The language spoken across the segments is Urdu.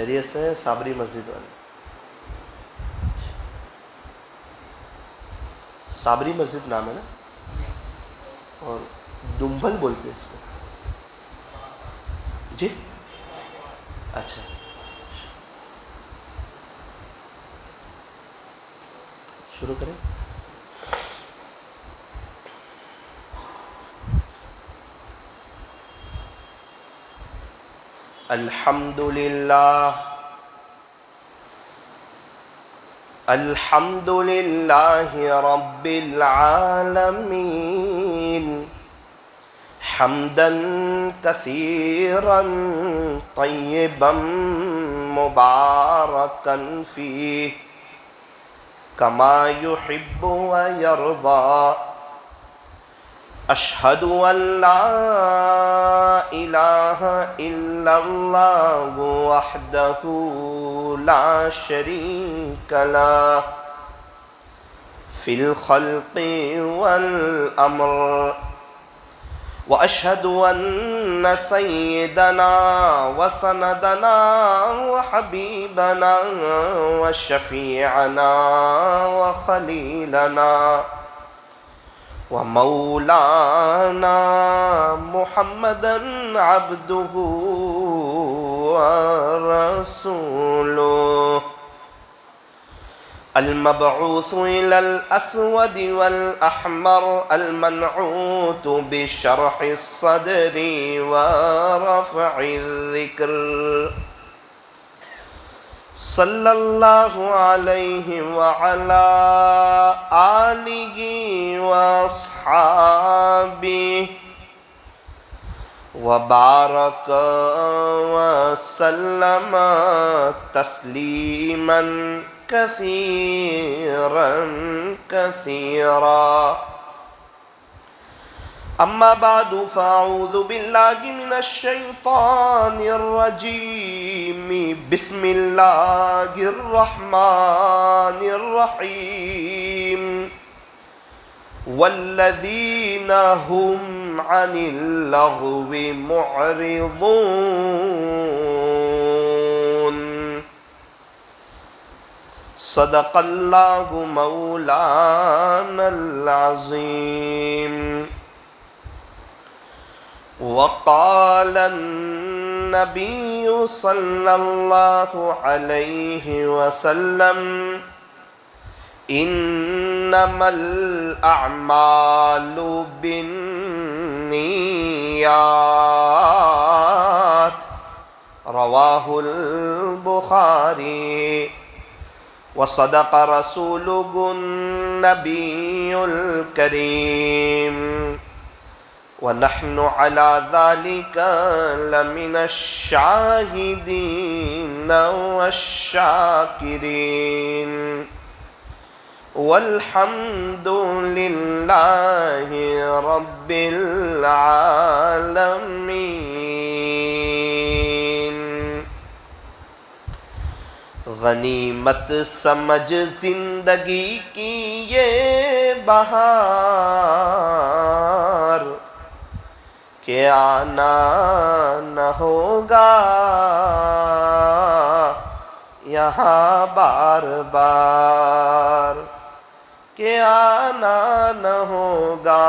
خیریت سے ہیں صابری مسجد والے؟ صابری مسجد نام ہے نا، اور دمبل بولتے ہیں اس کو جی؟ اچھا، شروع کریں۔ الحمدللہ رب العالمین، حمدا کثیرا طیبا مبارکا فیہ کما یحب ویرضی، اشہد ان لا الہ الا اللہ وحدہ لا شریک لہ فی الخلق والامر، واشہد ان سیدنا وسندنا وحبیبنا وشفیعنا وخلیلنا ومولانا محمدا عبده ورسوله المبعوث إلى الأسود والأحمر المنعوت بشرح الصدر ورفع الذكر، صلی اللہ علیہ وعلا آلہ واصحابہ وبارک وسلم تسلیما کثیرا کثیرا، اما بعد فاعوذ باللہ من الشیطان الرجیم، بسم اللہ الرحمن الرحیم، والذین هم عن اللغو معرضون، صدق اللہ مولانا العظیم۔ وقال النبي صلى الله عليه وسلم إنما الأعمال بالنيات، رواه البخاري، وصدق رسوله النبي الكريم، ونحن على ذلك لمن الشاهدين والشاكرين، والحمد لله رب العالمين۔ غنیمت سمجھ زندگی کی یہ بہار کہ آنا نہ ہوگا یہاں بار بار، کہ آنا نہ ہوگا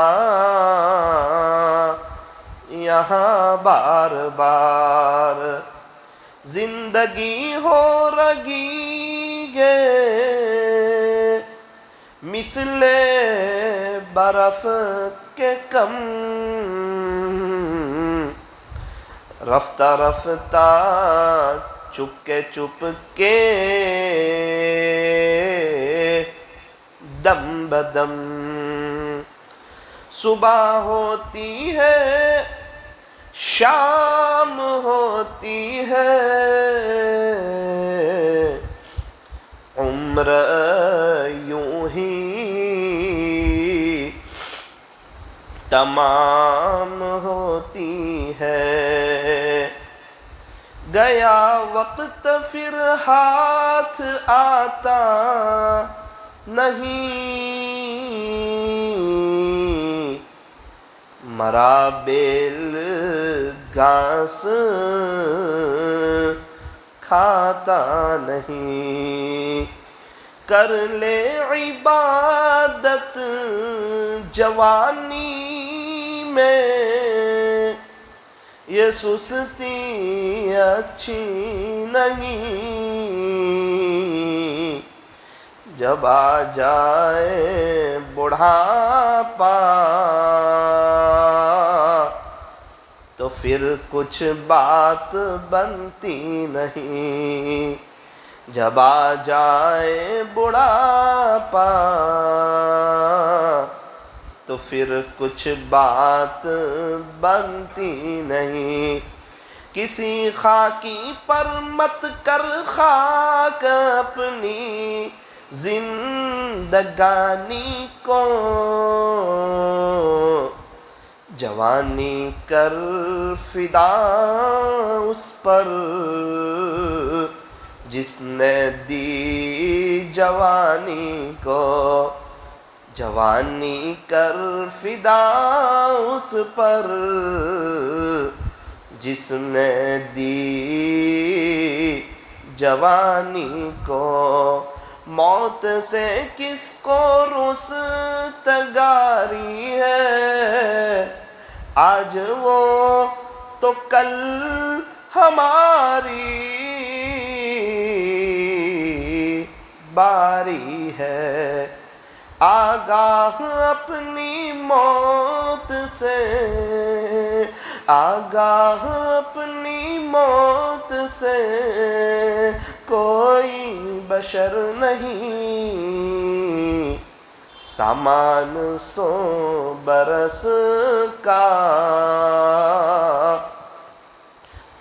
یہاں بار بار، زندگی ہو رہی ہے مثل برف کے کم، رفتہ رفتہ چپ کے دم بدم، صبح ہوتی ہے شام ہوتی ہے، عمر یوں ہی تمام ہوتی ہے، گیا وقت پھر ہاتھ آتا نہیں، مرا بیل گھاس کھاتا نہیں. کر لے عبادت جوانی میں، یہ سستی اچھی نہیں. جب آ جائے بڑھاپا تو پھر کچھ بات بنتی نہیں. جب آ جائے بڑھاپا تو پھر کچھ بات بنتی نہیں. کسی خاکی پر مت کر خاک اپنی زندگانی کو، جوانی کر فدا اس پر جس نے دی جوانی کو. جوانی کر فدا اس پر جس نے دی جوانی کو. موت سے کس کو رستگاری ہے، آج وہ تو کل ہماری باری ہے. آگاہ اپنی موت سے، آگاہ اپنی موت سے کوئی بشر نہیں. سامان 100 برس کا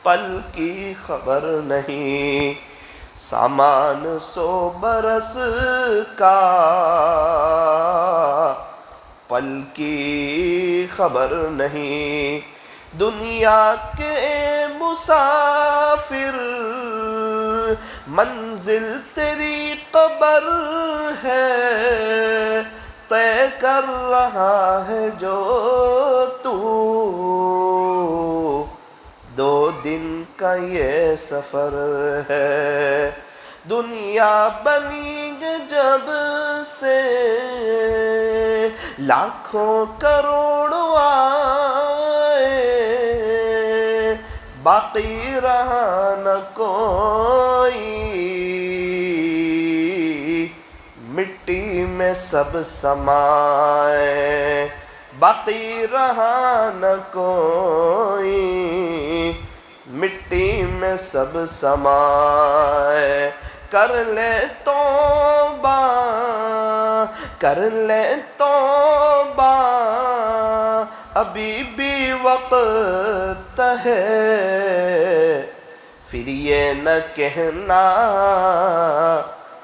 پل کی خبر نہیں. سامان 100 برس کا پل کی خبر نہیں. دنیا کے مسافر منزل تیری قبر ہے، طے کر رہا ہے جو تو 2 دن کا یہ سفر ہے. دنیا بنی جب سے لاکھوں کروڑوں آئے، باقی رہا نہ کوئی، مٹی میں سب سمائے. باقی رہا نہ کوئی، مٹی میں سب سمائے. کر لے توبہ، کر لے توبہ، ابھی بھی وقت ہے. پھر یہ نہ کہنا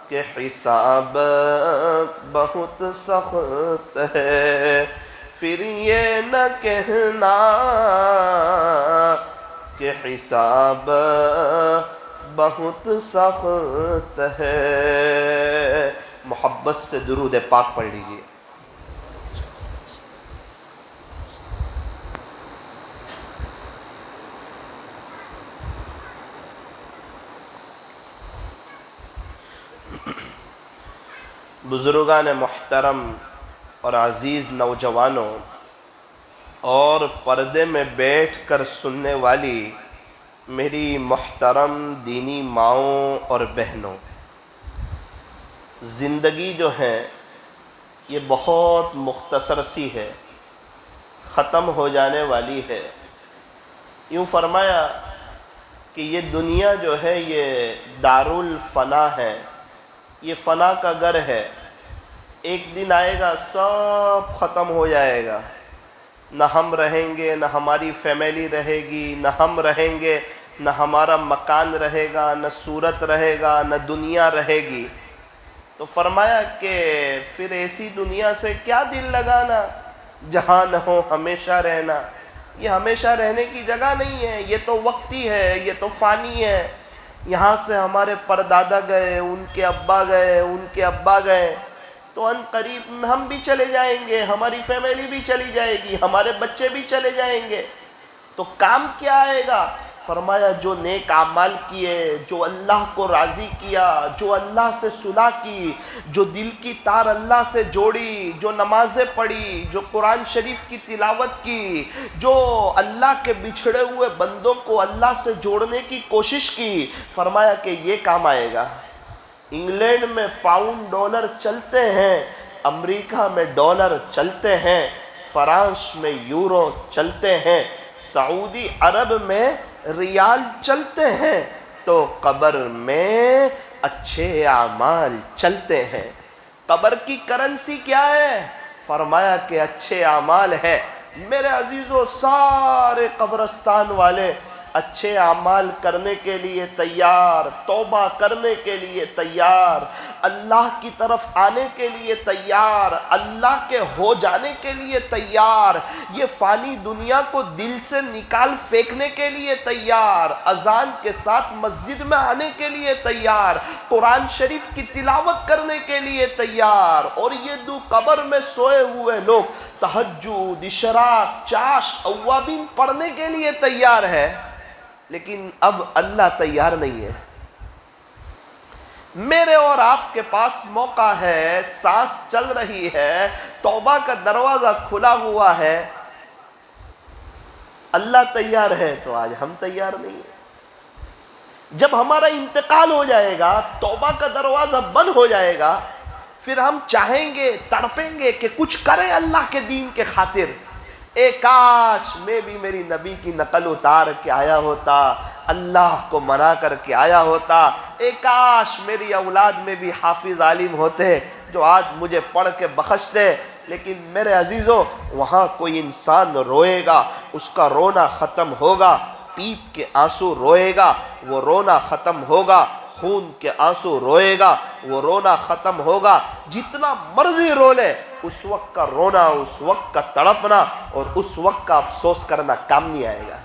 کہ حساب بہت سخت ہے. پھر یہ نہ کہنا کہ حساب بہت سخت ہے. محبت سے درود پاک پڑھ لیجئے. بزرگان محترم اور عزیز نوجوانوں اور پردے میں بیٹھ کر سننے والی میری محترم دینی ماؤں اور بہنوں، زندگی جو ہے یہ بہت مختصر سی ہے، ختم ہو جانے والی ہے. یوں فرمایا کہ یہ دنیا جو ہے یہ دارالفنا ہے، یہ فنا کا گھر ہے. ایک دن آئے گا سب ختم ہو جائے گا، نہ ہم رہیں گے، نہ ہماری فیملی رہے گی، نہ ہم رہیں گے، نہ ہمارا مکان رہے گا، نہ صورت رہے گا، نہ دنیا رہے گی. تو فرمایا کہ پھر ایسی دنیا سے کیا دل لگانا جہاں نہ ہو ہمیشہ رہنا. یہ ہمیشہ رہنے کی جگہ نہیں ہے، یہ تو وقتی ہے، یہ تو فانی ہے. یہاں سے ہمارے پردادا گئے، ان کے ابا گئے، ان کے ابا گئے، تو ان قریب ہم بھی چلے جائیں گے، ہماری فیملی بھی چلی جائے گی، ہمارے بچے بھی چلے جائیں گے. تو کام کیا آئے گا؟ فرمایا جو نیک اعمال کیے، جو اللہ کو راضی کیا، جو اللہ سے صلح کی، جو دل کی تار اللہ سے جوڑی، جو نمازیں پڑھی، جو قرآن شریف کی تلاوت کی، جو اللہ کے بچھڑے ہوئے بندوں کو اللہ سے جوڑنے کی کوشش کی، فرمایا کہ یہ کام آئے گا۔ انگلینڈ میں پاؤنڈ ڈالر چلتے ہیں، امریکہ میں ڈالر چلتے ہیں، فرانس میں یورو چلتے ہیں، سعودی عرب میں ریال چلتے ہیں، تو قبر میں اچھے اعمال چلتے ہیں۔ قبر کی کرنسی کیا ہے؟ فرمایا کہ اچھے اعمال ہے۔ میرے عزیزو، سارے قبرستان والے اچھے اعمال کرنے کے لیے تیار، توبہ کرنے کے لیے تیار، اللہ کی طرف آنے کے لیے تیار، اللہ کے ہو جانے کے لیے تیار، یہ فانی دنیا کو دل سے نکال پھینکنے کے لیے تیار، اذان کے ساتھ مسجد میں آنے کے لیے تیار، قرآن شریف کی تلاوت کرنے کے لیے تیار، اور یہ دو قبر میں سوئے ہوئے لوگ تہجد، اشراق، چاش، اوابین پڑھنے کے لیے تیار ہے، لیکن اب اللہ تیار نہیں ہے۔ میرے اور آپ کے پاس موقع ہے، سانس چل رہی ہے، توبہ کا دروازہ کھلا ہوا ہے، اللہ تیار ہے تو آج ہم تیار نہیں ہیں۔ جب ہمارا انتقال ہو جائے گا، توبہ کا دروازہ بند ہو جائے گا، پھر ہم چاہیں گے، تڑپیں گے کہ کچھ کریں اللہ کے دین کے خاطر۔ اے کاش میں بھی میری نبی کی نقل اتار کے آیا ہوتا، اللہ کو منا کر کے آیا ہوتا، اے کاش میری اولاد میں بھی حافظ عالم ہوتے جو آج مجھے پڑھ کے بخشتے۔ لیکن میرے عزیزو، وہاں کوئی انسان روئے گا، اس کا رونا ختم ہوگا، پیپ کے آنسو روئے گا، وہ رونا ختم ہوگا، خون کے آنسو روئے گا، وہ رونا ختم ہوگا، جتنا مرضی رو لے، اس وقت کا رونا، اس وقت کا تڑپنا اور اس وقت کا افسوس کرنا کام نہیں آئے گا۔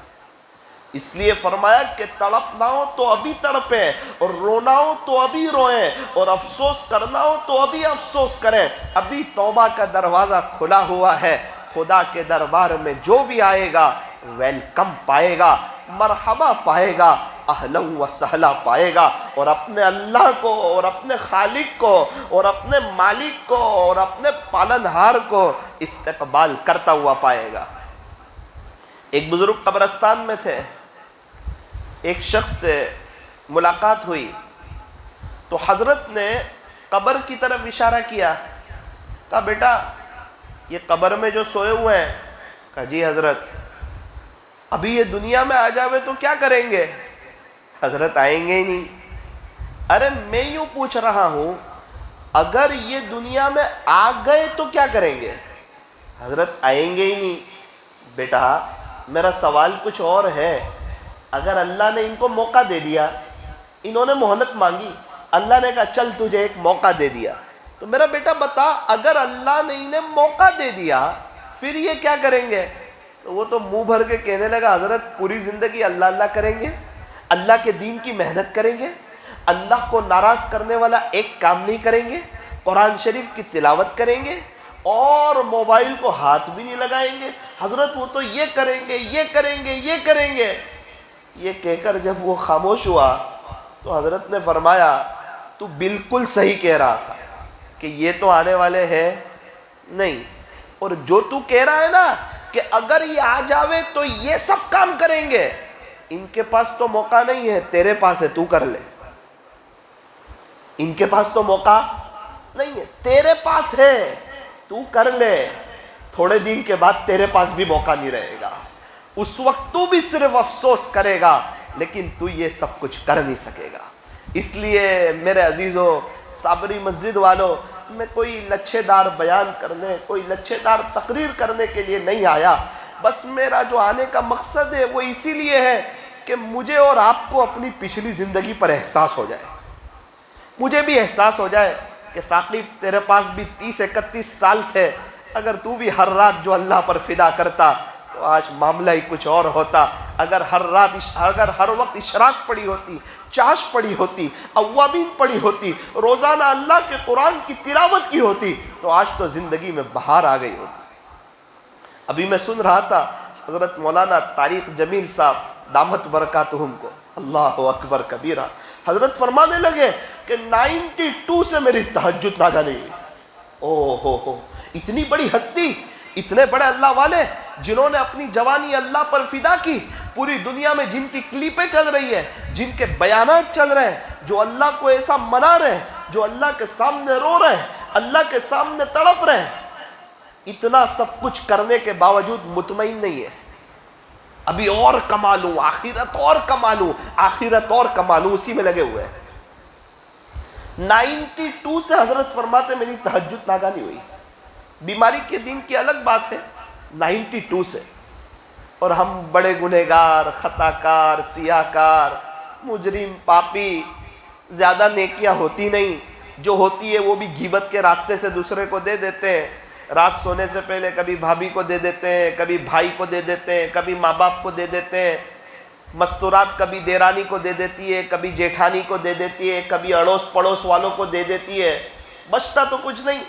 اس لیے فرمایا کہ تڑپنا ہو تو ابھی تڑپیں، اور رونا ہو تو ابھی روئیں، اور افسوس کرنا ہو تو ابھی افسوس کریں۔ ابھی توبہ کا دروازہ کھلا ہوا ہے، خدا کے دربار میں جو بھی آئے گا ویلکم پائے گا، مرحبا پائے گا، اہلا و سہلا پائے گا، اور اپنے اللہ کو اور اپنے خالق کو اور اپنے مالک کو اور اپنے پالنہار کو استقبال کرتا ہوا پائے گا۔ ایک بزرگ قبرستان میں تھے، ایک شخص سے ملاقات ہوئی تو حضرت نے قبر کی طرف اشارہ کیا، کہا بیٹا یہ قبر میں جو سوئے ہوئے ہیں؟ کہا جی حضرت۔ ابھی یہ دنیا میں آ جاوے تو کیا کریں گے؟ حضرت آئیں گے ہی نہیں۔ ارے میں یوں پوچھ رہا ہوں، اگر یہ دنیا میں آ گئے تو کیا کریں گے؟ حضرت آئیں گے ہی نہیں۔ بیٹا میرا سوال کچھ اور ہے، اگر اللہ نے ان کو موقع دے دیا، انہوں نے مہلت مانگی، اللہ نے کہا چل تجھے ایک موقع دے دیا، تو میرا بیٹا بتا اگر اللہ نے انہیں موقع دے دیا پھر یہ کیا کریں گے؟ تو وہ تو منہ بھر کے کہنے لگا حضرت پوری زندگی اللہ اللہ کریں گے، اللہ کے دین کی محنت کریں گے، اللہ کو ناراض کرنے والا ایک کام نہیں کریں گے، قرآن شریف کی تلاوت کریں گے، اور موبائل کو ہاتھ بھی نہیں لگائیں گے۔ حضرت وہ تو یہ کریں گے، یہ کریں گے، یہ کریں گے۔ یہ کہہ کر جب وہ خاموش ہوا تو حضرت نے فرمایا تو بالکل صحیح کہہ رہا تھا کہ یہ تو آنے والے ہیں نہیں، اور جو تو کہہ رہا ہے نا کہ اگر یہ آ جاوے تو یہ سب کام کریں گے، ان کے پاس تو موقع نہیں ہے، تیرے پاس ہے، تو کر لے۔ ان کے پاس تو موقع نہیں ہے، تیرے پاس ہے، تو کر لے۔ تھوڑے دن کے بعد تیرے پاس بھی موقع نہیں رہے گا، اس وقت تو بھی صرف افسوس کرے گا، لیکن تو یہ سب کچھ کر نہیں سکے گا۔ اس لیے میرے عزیزو، صابری مسجد والوں، میں کوئی لچھے دار بیان کرنے، کوئی لچھے دار تقریر کرنے کے لیے نہیں آیا، بس میرا جو آنے کا مقصد ہے وہ اسی لیے ہے کہ مجھے اور آپ کو اپنی پچھلی زندگی پر احساس ہو جائے، مجھے بھی احساس ہو جائے کہ ثاقب تیرے پاس بھی 30-31 سال تھے، اگر تو بھی ہر رات جو اللہ پر فدا کرتا تو آج معاملہ ہی کچھ اور ہوتا۔ اگر ہر وقت اشراق پڑھی ہوتی، چاش پڑھی ہوتی، اوابین پڑھی ہوتی، روزانہ اللہ کے قرآن کی تلاوت کی ہوتی تو آج تو زندگی میں بہار آ گئی ہوتی۔ ابھی میں سن رہا تھا حضرت مولانا طارق جمیل صاحب دامت برکاتہم کو، اللہ اکبر کبیرہ، حضرت فرمانے لگے کہ 92 سے میری تہجد ناگا نہیں ہوئی۔ ہو اتنی بڑی ہستی، اتنے بڑے اللہ والے جنہوں نے اپنی جوانی اللہ پر فدا کی، پوری دنیا میں جن کی کلیپیں چل رہی ہے، جن کے بیانات چل رہے ہیں، جو اللہ کو ایسا منا رہے ہیں، جو اللہ کے سامنے رو رہے ہیں، اللہ کے سامنے تڑپ رہے ہیں، اتنا سب کچھ کرنے کے باوجود مطمئن نہیں ہے، ابھی اور کما لوں، آخرت اور کما لوں، آخرت اور کما لوں، اسی میں لگے ہوئے ہیں۔ 92 سے حضرت فرماتے میری تہجد ناگا نہیں ہوئی۔ بیماری کے دن کی الگ بات ہے، 92 سے، اور ہم بڑے گنہگار، خطا کار، سیاہ کار، مجرم، پاپی، زیادہ نیکیاں ہوتی نہیں، جو ہوتی ہے وہ بھی غیبت کے راستے سے دوسرے کو دے دیتے ہیں۔ رات سونے سے پہلے کبھی بھابھی کو دے دیتے ہیں، کبھی بھائی کو دے دیتے ہیں، کبھی ماں باپ کو دے دیتے ہیں، مستورات کبھی دیرانی کو دے دیتی ہے، کبھی جیٹھانی کو دے دیتی ہے، کبھی اڑوس پڑوس والوں کو دے دیتی ہے، بچتا تو کچھ نہیں۔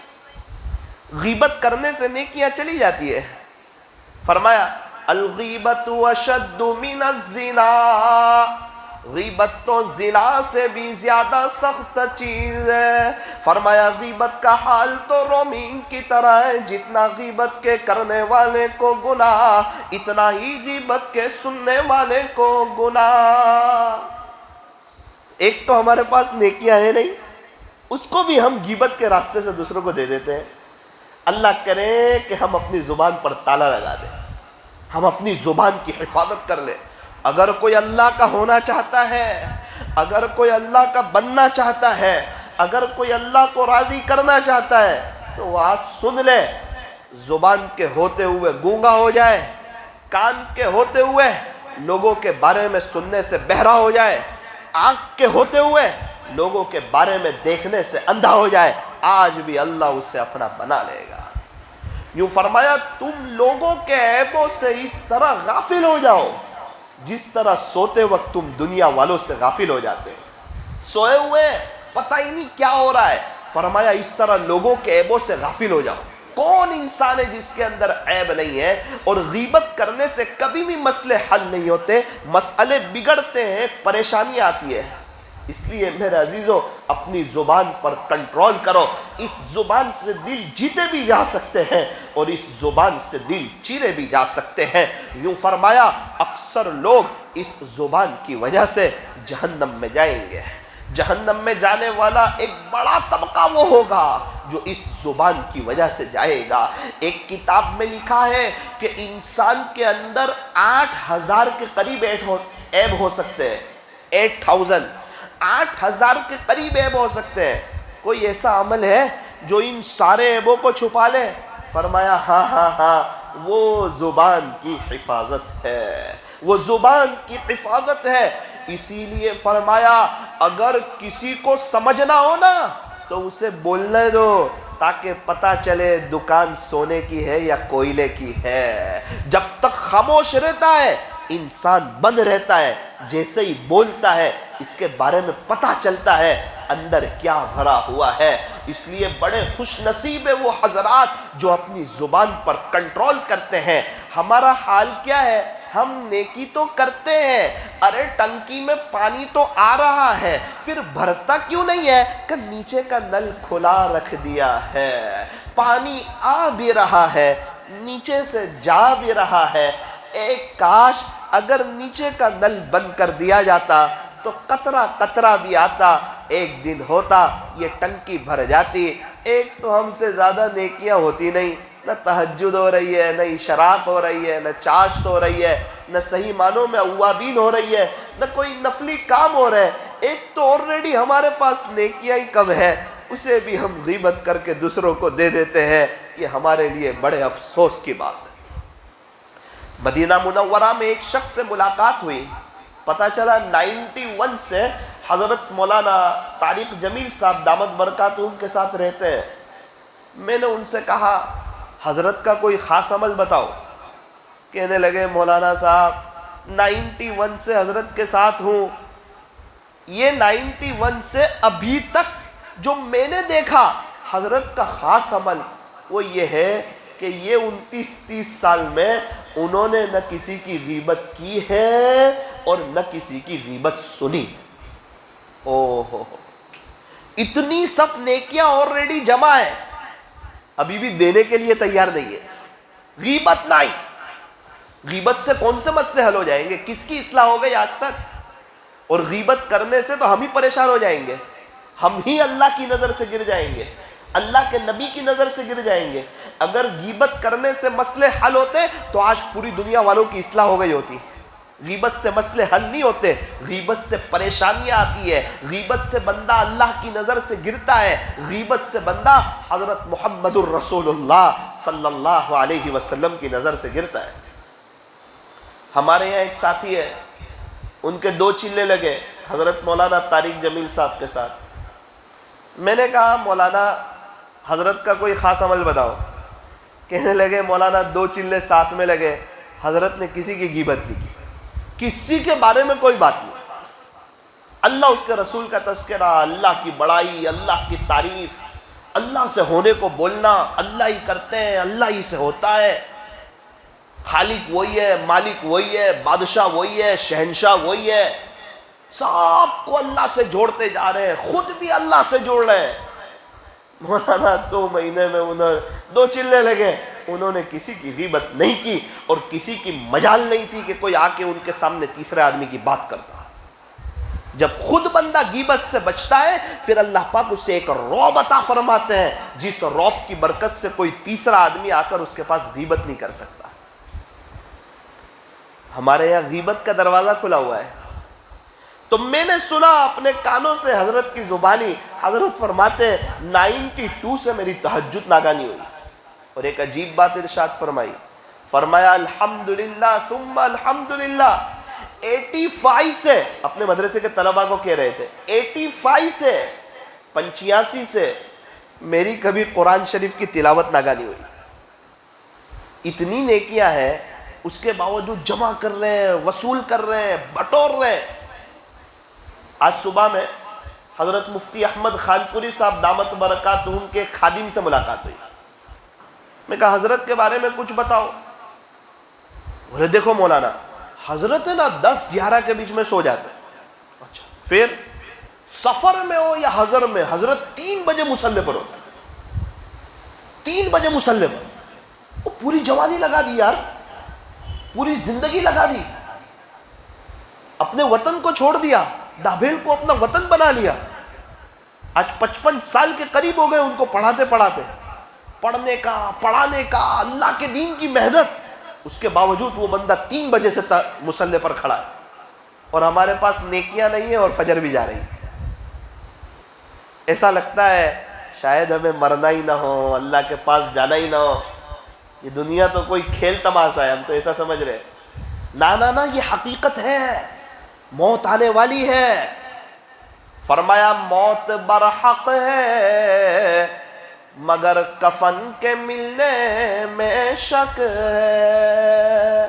غیبت کرنے سے نیکیاں چلی جاتی ہے۔ فرمایا الغیبت اشد من الزنا، غیبت تو زنا سے بھی زیادہ سخت چیز ہے۔ فرمایا غیبت کا حال تو رومین کی طرح ہے، جتنا غیبت کے کرنے والے کو گناہ، اتنا ہی غیبت کے سننے والے کو گناہ۔ ایک تو ہمارے پاس نیکیاں ہیں نہیں، اس کو بھی ہم غیبت کے راستے سے دوسروں کو دے دیتے ہیں۔ اللہ کرے کہ ہم اپنی زبان پر تالا لگا دیں، ہم اپنی زبان کی حفاظت کر لیں۔ اگر کوئی اللہ کا ہونا چاہتا ہے، اگر کوئی اللہ کا بننا چاہتا ہے، اگر کوئی اللہ کو راضی کرنا چاہتا ہے، تو وہ آج سن لے، زبان کے ہوتے ہوئے گونگا ہو جائے، کان کے ہوتے ہوئے لوگوں کے بارے میں سننے سے بہرا ہو جائے، آنکھ کے ہوتے ہوئے لوگوں کے بارے میں دیکھنے سے اندھا ہو جائے، آج بھی اللہ اسے اپنا بنا لے گا۔ یوں فرمایا تم لوگوں کے عیبوں سے اس طرح غافل ہو جاؤ جس طرح سوتے وقت تم دنیا والوں سے غافل ہو جاتے ہو، سوئے ہوئے پتہ ہی نہیں کیا ہو رہا ہے۔ فرمایا اس طرح لوگوں کے عیبوں سے غافل ہو جاؤ۔ کون انسان ہے جس کے اندر عیب نہیں ہے؟ اور غیبت کرنے سے کبھی بھی مسئلے حل نہیں ہوتے، مسئلے بگڑتے ہیں، پریشانی آتی ہے۔ اس لیے میرے عزیزو اپنی زبان پر کنٹرول کرو۔ اس زبان سے دل جیتے بھی جا سکتے ہیں اور اس زبان سے دل چیرے بھی جا سکتے ہیں۔ یوں فرمایا اکثر لوگ اس زبان کی وجہ سے جہنم میں جائیں گے۔ جہنم میں جانے والا ایک بڑا طبقہ وہ ہوگا جو اس زبان کی وجہ سے جائے گا۔ ایک کتاب میں لکھا ہے کہ انسان کے اندر 8000 کے قریب عیب ہو سکتے ہیں، 8000 کے قریب عیب ہو سکتے ہیں۔ کوئی ایسا عمل ہے جو ان سارے عیبوں کو چھپا لے؟ فرمایا ہاں، وہ زبان کی حفاظت ہے، وہ زبان کی حفاظت ہے۔ اسی لیے فرمایا اگر کسی کو سمجھنا ہو نا تو اسے بولنے دو تاکہ پتہ چلے دکان سونے کی ہے یا کوئلے کی ہے۔ جب تک خاموش رہتا ہے انسان بند رہتا ہے، جیسے ہی بولتا ہے اس کے بارے میں پتہ چلتا ہے اندر کیا بھرا ہوا ہے۔ اس لیے بڑے خوش نصیب ہے وہ حضرات جو اپنی زبان پر کنٹرول کرتے ہیں۔ ہمارا حال کیا ہے؟ ہم نیکی تو کرتے ہیں، ارے ٹنکی میں پانی تو آ رہا ہے، پھر بھرتا کیوں نہیں ہے؟ کہ نیچے کا نل کھلا رکھ دیا ہے، پانی آ بھی رہا ہے، نیچے سے جا بھی رہا ہے۔ ایک کاش اگر نیچے کا نل بند کر دیا جاتا تو قطرہ قطرہ بھی آتا، ایک دن ہوتا یہ ٹنکی بھر جاتی۔ ایک تو ہم سے زیادہ نیکیاں ہوتی نہیں، نہ تہجد ہو رہی ہے، نہ اشراق ہو رہی ہے، نہ چاشت ہو رہی ہے، نہ صحیح معنوں میں اوابین ہو رہی ہے، نہ کوئی نفلی کام ہو رہا ہے۔ ایک تو آلریڈی ہمارے پاس نیکیاں ہی کم ہے، اسے بھی ہم غیبت کر کے دوسروں کو دے دیتے ہیں۔ یہ ہمارے لیے بڑے افسوس کی بات ہے۔ مدینہ منورہ میں ایک شخص سے ملاقات ہوئی، پتہ چلا 91 سے حضرت مولانا طارق جمیل صاحب دامت برکاتہم کے ساتھ رہتے ہیں۔ میں نے ان سے کہا حضرت کا کوئی خاص عمل بتاؤ۔ کہنے لگے مولانا صاحب 91 سے حضرت کے ساتھ ہوں، یہ 91 سے ابھی تک جو میں نے دیکھا حضرت کا خاص عمل وہ یہ ہے کہ یہ 29-30 سال میں انہوں نے نہ کسی کی غیبت کی ہے اور نہ کسی کی غیبت سنی. اوہ، اتنی سب نیکیاں آلریڈی جمع ہے، ابھی بھی دینے کے لیے تیار نہیں ہے. غیبت نہیں. غیبت سے کون سے مسئلے حل ہو جائیں گے؟ کس کی اصلاح ہو گئی آج تک؟ اور غیبت کرنے سے تو ہم ہی پریشان ہو جائیں گے، ہم ہی اللہ کی نظر سے گر جائیں گے، اللہ کے نبی کی نظر سے گر جائیں گے. اگر غیبت کرنے سے مسئلے حل ہوتے تو آج پوری دنیا والوں کی اصلاح ہو گئی ہوتی. غیبت سے مسئلے حل نہیں ہوتے، غیبت سے پریشانیاں آتی ہے، غیبت سے بندہ اللہ کی نظر سے گرتا ہے، غیبت سے بندہ حضرت محمد الرسول اللہ صلی اللہ علیہ وسلم کی نظر سے گرتا ہے. ہمارے یہاں ایک ساتھی ہے، ان کے 2 چلے لگے حضرت مولانا طارق جمیل صاحب کے ساتھ. میں نے کہا مولانا حضرت کا کوئی خاص عمل بتاؤ. کہنے لگے مولانا 2 چلے ساتھ میں لگے، حضرت نے کسی کی غیبت نہیں کی، کسی کے بارے میں کوئی بات نہیں. اللہ اس کے رسول کا تذکرہ، اللہ کی بڑائی، اللہ کی تعریف، اللہ سے ہونے کو بولنا. اللہ ہی کرتے ہیں، اللہ ہی سے ہوتا ہے، خالق وہی ہے، مالک وہی ہے، بادشاہ وہی ہے، شہنشاہ وہی ہے. سب کو اللہ سے جوڑتے جا رہے ہیں، خود بھی اللہ سے جوڑ رہے ہیں. مولانا 2 مہینے میں انہوں 2 چلے لگے، انہوں نے کسی کی غیبت نہیں کی اور کسی کی مجال نہیں تھی کہ کوئی آ کے ان کے سامنے تیسرے آدمی کی بات کرتا. جب خود بندہ غیبت سے بچتا ہے پھر اللہ پاک اس سے ایک رعب عطا فرماتے ہیں، جس رعب کی برکت سے کوئی تیسرا آدمی آ کر اس کے پاس غیبت نہیں کر سکتا. ہمارے یہاں غیبت کا دروازہ کھلا ہوا ہے. تو میں نے سنا اپنے کانوں سے حضرت کی زبانی، حضرت فرماتے ہیں 92 سے میری تہجد ناگانی ہوئی. اور ایک عجیب بات ارشاد فرمائی، فرمایا الحمدللہ ثم الحمدللہ. 85 سے اپنے مدرسے کے طلباء کو کہہ رہے تھے، 85 سے 85 سے میری کبھی قرآن شریف کی تلاوت ناگانی ہوئی. اتنی نیکیاں ہیں، اس کے باوجود جمع کر رہے ہیں، وصول کر رہے ہیں، بٹور رہے ہیں. آج صبح میں حضرت مفتی احمد خانپوری صاحب دامت برکاتہم کے خادم سے ملاقات ہوئی. میں کہا حضرت کے بارے میں کچھ بتاؤ. بولے دیکھو مولانا، حضرت ہے نا 10-11 کے بیچ میں سو جاتے. اچھا، پھر سفر میں ہو یا حضر میں، حضرت 3 بجے مصلی پر ہوتا ہے. 3 بجے مصلی پر. وہ پوری جوانی لگا دی یار، پوری زندگی لگا دی، اپنے وطن کو چھوڑ دیا، دابیل کو اپنا وطن بنا لیا. آج 55 سال کے قریب ہو گئے ان کو پڑھاتے پڑھاتے، پڑھنے کا، پڑھانے کا، اللہ کے دین کی محنت. اس کے باوجود وہ بندہ 3 بجے سے مصلی پر کھڑا ہے. اور ہمارے پاس نیکیاں نہیں ہیں اور فجر بھی جا رہی. ایسا لگتا ہے شاید ہمیں مرنا ہی نہ ہو، اللہ کے پاس جانا ہی نہ ہو. یہ دنیا تو کوئی کھیل تماشا ہے، ہم تو ایسا سمجھ رہے. نہ یہ حقیقت ہے، موت آنے والی ہے. فرمایا موت برحق ہے مگر کفن کے ملنے میں شک ہے.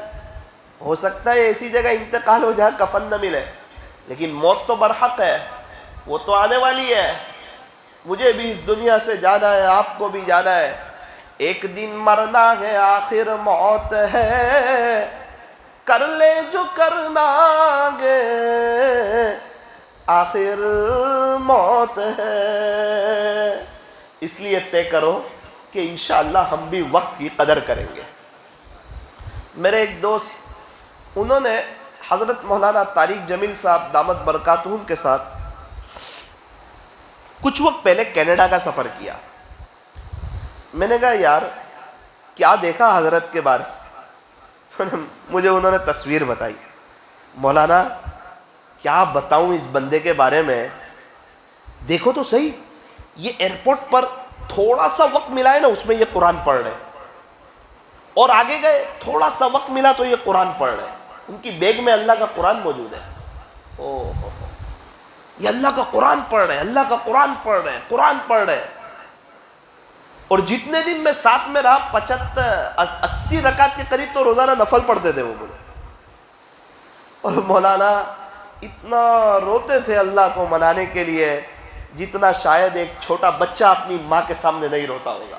ہو سکتا ہے ایسی جگہ انتقال ہو جہاں کفن نہ ملے، لیکن موت تو برحق ہے، وہ تو آنے والی ہے. مجھے بھی اس دنیا سے جانا ہے، آپ کو بھی جانا ہے. ایک دن مرنا ہے، آخر موت ہے، کر لے جو کرنا گے، آخر موت ہے. اس لیے طے کرو کہ انشاءاللہ ہم بھی وقت کی قدر کریں گے. میرے ایک دوست، انہوں نے حضرت مولانا طارق جمیل صاحب دامت برکاتہم کے ساتھ کچھ وقت پہلے کینیڈا کا سفر کیا. میں نے کہا یار کیا دیکھا حضرت کے بارے سے؟ مجھے انہوں نے تصویر بتائی. مولانا کیا بتاؤں اس بندے کے بارے میں، دیکھو تو صحیح. یہ ایئرپورٹ پر تھوڑا سا وقت ملا ہے نا، اس میں یہ قرآن پڑھ رہے، اور آگے گئے تھوڑا سا وقت ملا تو یہ قرآن پڑھ رہے. ان کی بیگ میں اللہ کا قرآن موجود ہے. یہ اللہ کا قرآن پڑھ رہے، اللہ کا قرآن پڑھ رہے، قرآن پڑھ رہے. اور جتنے دن میں ساتھ میں رہا 80 رکعت کے قریب تو روزانہ نفل پڑھتے تھے وہ بولے. اور مولانا اتنا روتے تھے اللہ کو منانے کے لیے جتنا شاید ایک چھوٹا بچہ اپنی ماں کے سامنے نہیں روتا ہوگا.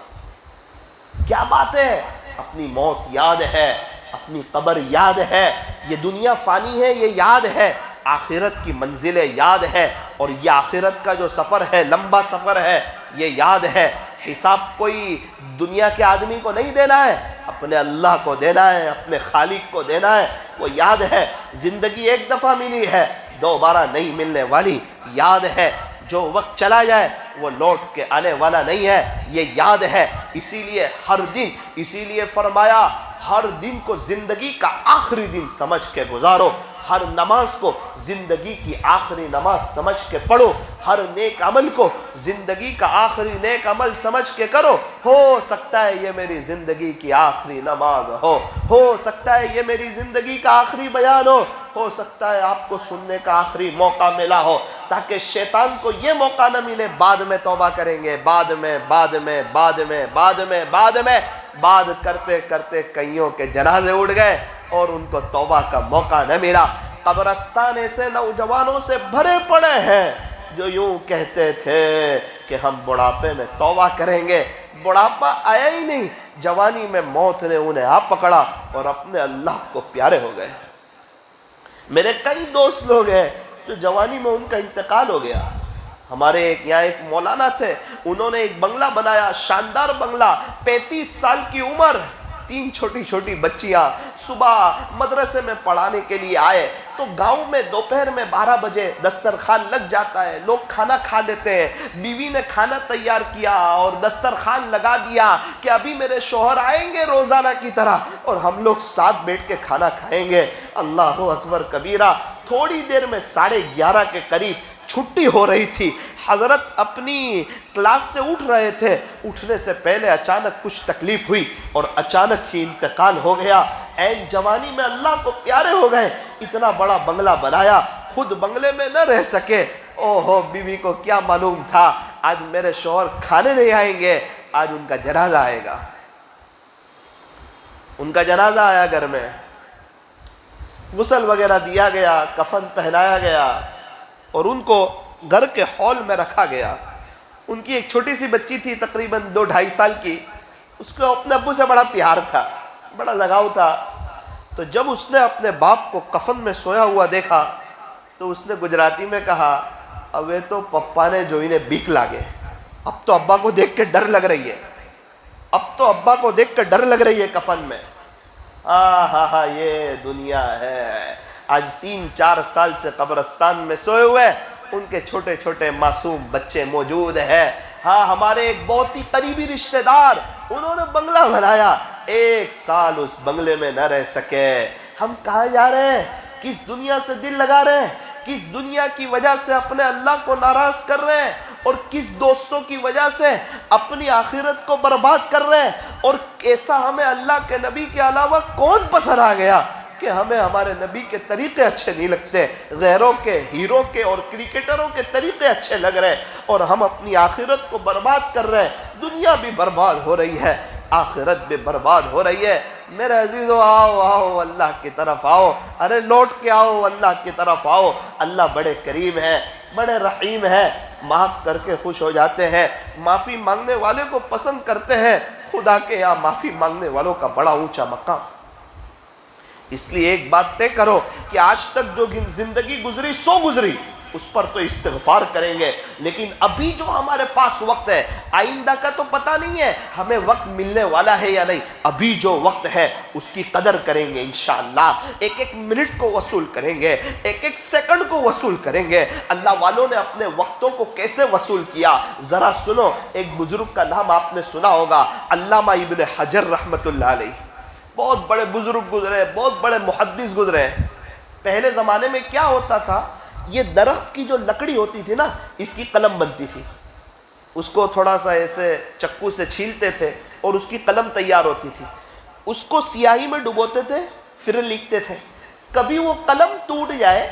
کیا بات ہے، اپنی موت یاد ہے، اپنی قبر یاد ہے، یہ دنیا فانی ہے، یہ یاد ہے، آخرت کی منزلیں یاد ہے، اور یہ آخرت کا جو سفر ہے لمبا سفر ہے یہ یاد ہے۔ حساب کوئی دنیا کے آدمی کو نہیں دینا ہے، اپنے اللہ کو دینا ہے، اپنے خالق کو دینا ہے، وہ یاد ہے۔ زندگی ایک دفعہ ملی ہے، دوبارہ نہیں ملنے والی، یاد ہے۔ جو وقت چلا جائے وہ لوٹ کے آنے والا نہیں ہے، یہ یاد ہے۔ اسی لیے ہر دن، اسی لیے فرمایا ہر دن کو زندگی کا آخری دن سمجھ کے گزارو، ہر نماز کو زندگی کی آخری نماز سمجھ کے پڑھو، ہر نیک عمل کو زندگی کا آخری نیک عمل سمجھ کے کرو۔ ہو سکتا ہے یہ میری زندگی کی آخری نماز ہو سکتا ہے یہ میری زندگی کا آخری بیان ہو سکتا ہے آپ کو سننے کا آخری موقع ملا ہو، تاکہ شیطان کو یہ موقع نہ ملے بعد میں توبہ کریں گے، بعد کرتے کرتے کئیوں کے جنازے اٹھ گئے اور ان کو توبہ کا موقع نہ ملا۔ قبرستان ایسے نوجوانوں سے بھرے پڑے ہیں جو یوں کہتے تھے کہ ہم بڑھاپے میں توبہ کریں گے، بڑھاپا آیا ہی نہیں، جوانی میں موت نے انہیں آ پکڑا اور اپنے اللہ کو پیارے ہو گئے۔ میرے کئی دوست لوگ ہیں جو جوانی میں ان کا انتقال ہو گیا۔ ہمارے یہاں ایک مولانا تھے، انہوں نے ایک بنگلہ بنایا، شاندار بنگلہ، 35 سال کی عمر، 3 چھوٹی چھوٹی بچیاں، صبح مدرسے میں پڑھانے کے لیے آئے تو گاؤں میں دوپہر میں 12 بجے دسترخوان لگ جاتا ہے، لوگ کھانا کھا لیتے ہیں۔ بیوی نے کھانا تیار کیا اور دسترخوان لگا دیا کہ ابھی میرے شوہر آئیں گے روزانہ کی طرح اور ہم لوگ ساتھ بیٹھ کے کھانا کھائیں گے۔ اللہ اکبر کبیرہ۔ تھوڑی دیر میں 11:30 کے قریب چھٹی ہو رہی تھی، حضرت اپنی کلاس سے اٹھ رہے تھے، اٹھنے سے پہلے اچانک کچھ تکلیف ہوئی اور اچانک ہی انتقال ہو گیا۔ این جوانی میں اللہ کو پیارے ہو گئے، اتنا بڑا بنگلہ بنایا، خود بنگلے میں نہ رہ سکے۔ اوہو، بیوی کو کیا معلوم تھا آج میرے شوہر کھانے نہیں آئیں گے، آج ان کا جنازہ آئے گا۔ ان کا جنازہ آیا گھر میں، غسل وغیرہ دیا گیا، کفن پہنایا گیا اور ان کو گھر کے ہال میں رکھا گیا۔ ان کی ایک چھوٹی سی بچی تھی تقریباً 2-2.5 سال کی، اس کو اپنے ابو سے بڑا پیار تھا، بڑا لگاؤ تھا۔ تو جب اس نے اپنے باپ کو کفن میں سویا ہوا دیکھا تو اس نے گجراتی میں کہا، اوے تو پپا نے جو انہیں بیک لاگے، اب تو ابا کو دیکھ کے ڈر لگ رہی ہے، اب تو ابا کو دیکھ کے ڈر لگ رہی ہے کفن میں۔ ہاں یہ دنیا ہے۔ آج 3-4 سال سے قبرستان میں سوئے ہوئے ان کے چھوٹے چھوٹے معصوم بچے موجود ہیں۔ ہاں، ہمارے ایک بہت ہی قریبی رشتہ دار، انہوں نے بنگلہ بنایا، 1 سال اس بنگلے میں نہ رہ سکے۔ ہم کہاں جا رہے ہیں؟ کس دنیا سے دل لگا رہے ہیں؟ کس دنیا کی وجہ سے اپنے اللہ کو ناراض کر رہے ہیں؟ اور کس دوستوں کی وجہ سے اپنی آخرت کو برباد کر رہے ہیں؟ اور ایسا ہمیں اللہ کے نبی کے علاوہ کون پسند آ گیا کہ ہمیں ہمارے نبی کے طریقے اچھے نہیں لگتے، غیروں کے، ہیرو کے اور کرکٹروں کے طریقے اچھے لگ رہے ہیں، اور ہم اپنی آخرت کو برباد کر رہے ہیں۔ دنیا بھی برباد ہو رہی ہے، آخرت بھی برباد ہو رہی ہے۔ میرے عزیزو، آؤ اللہ کی طرف آؤ، ارے لوٹ کے آؤ، اللہ کی طرف آؤ۔ اللہ بڑے کریم ہے، بڑے رحیم ہے، معاف کر کے خوش ہو جاتے ہیں، معافی مانگنے والے کو پسند کرتے ہیں۔ خدا کے یہاں معافی مانگنے والوں کا بڑا اونچا مقام۔ اس لیے ایک بات طے کرو کہ آج تک جو زندگی گزری سو گزری، اس پر تو استغفار کریں گے، لیکن ابھی جو ہمارے پاس وقت ہے، آئندہ کا تو پتہ نہیں ہے ہمیں وقت ملنے والا ہے یا نہیں، ابھی جو وقت ہے اس کی قدر کریں گے انشاءاللہ۔ ایک ایک منٹ کو وصول کریں گے، ایک ایک سیکنڈ کو وصول کریں گے۔ اللہ والوں نے اپنے وقتوں کو کیسے وصول کیا ذرا سنو۔ ایک بزرگ کا نام آپ نے سنا ہوگا، علامہ ابن حجر رحمۃ اللہ علیہ، بہت بڑے بزرگ گزرے، بہت بڑے محدث گزرے۔ پہلے زمانے میں کیا ہوتا تھا، یہ درخت کی جو لکڑی ہوتی تھی نا، اس کی قلم بنتی تھی، اس کو تھوڑا سا ایسے چکو سے چھیلتے تھے اور اس کی قلم تیار ہوتی تھی، اس کو سیاہی میں ڈبوتے تھے، پھر لکھتے تھے۔ کبھی وہ قلم ٹوٹ جائے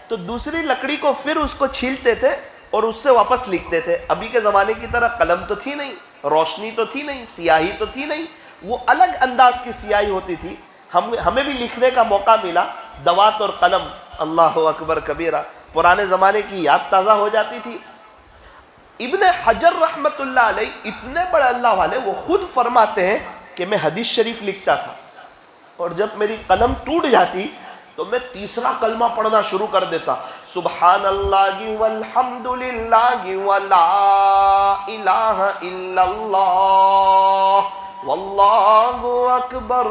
تو دوسری لکڑی کو پھر اس کو چھیلتے تھے اور اس سے واپس لکھتے تھے۔ ابھی کے زمانے کی طرح قلم تو تھی نہیں، روشنی تو تھی نہیں، سیاہی تو تھی نہیں، وہ الگ انداز کی سیاہی ہوتی تھی۔ ہمیں بھی لکھنے کا موقع ملا، دوات اور قلم، اللہ اکبر کبیرہ، پرانے زمانے کی یاد تازہ ہو جاتی تھی۔ ابن حجر رحمت اللہ علیہ اتنے بڑے اللہ والے، وہ خود فرماتے ہیں کہ میں حدیث شریف لکھتا تھا اور جب میری قلم ٹوٹ جاتی تو میں تیسرا کلمہ پڑھنا شروع کر دیتا، سبحان اللہ والحمد للہ ولا الہ الا اللہ واللہ اکبر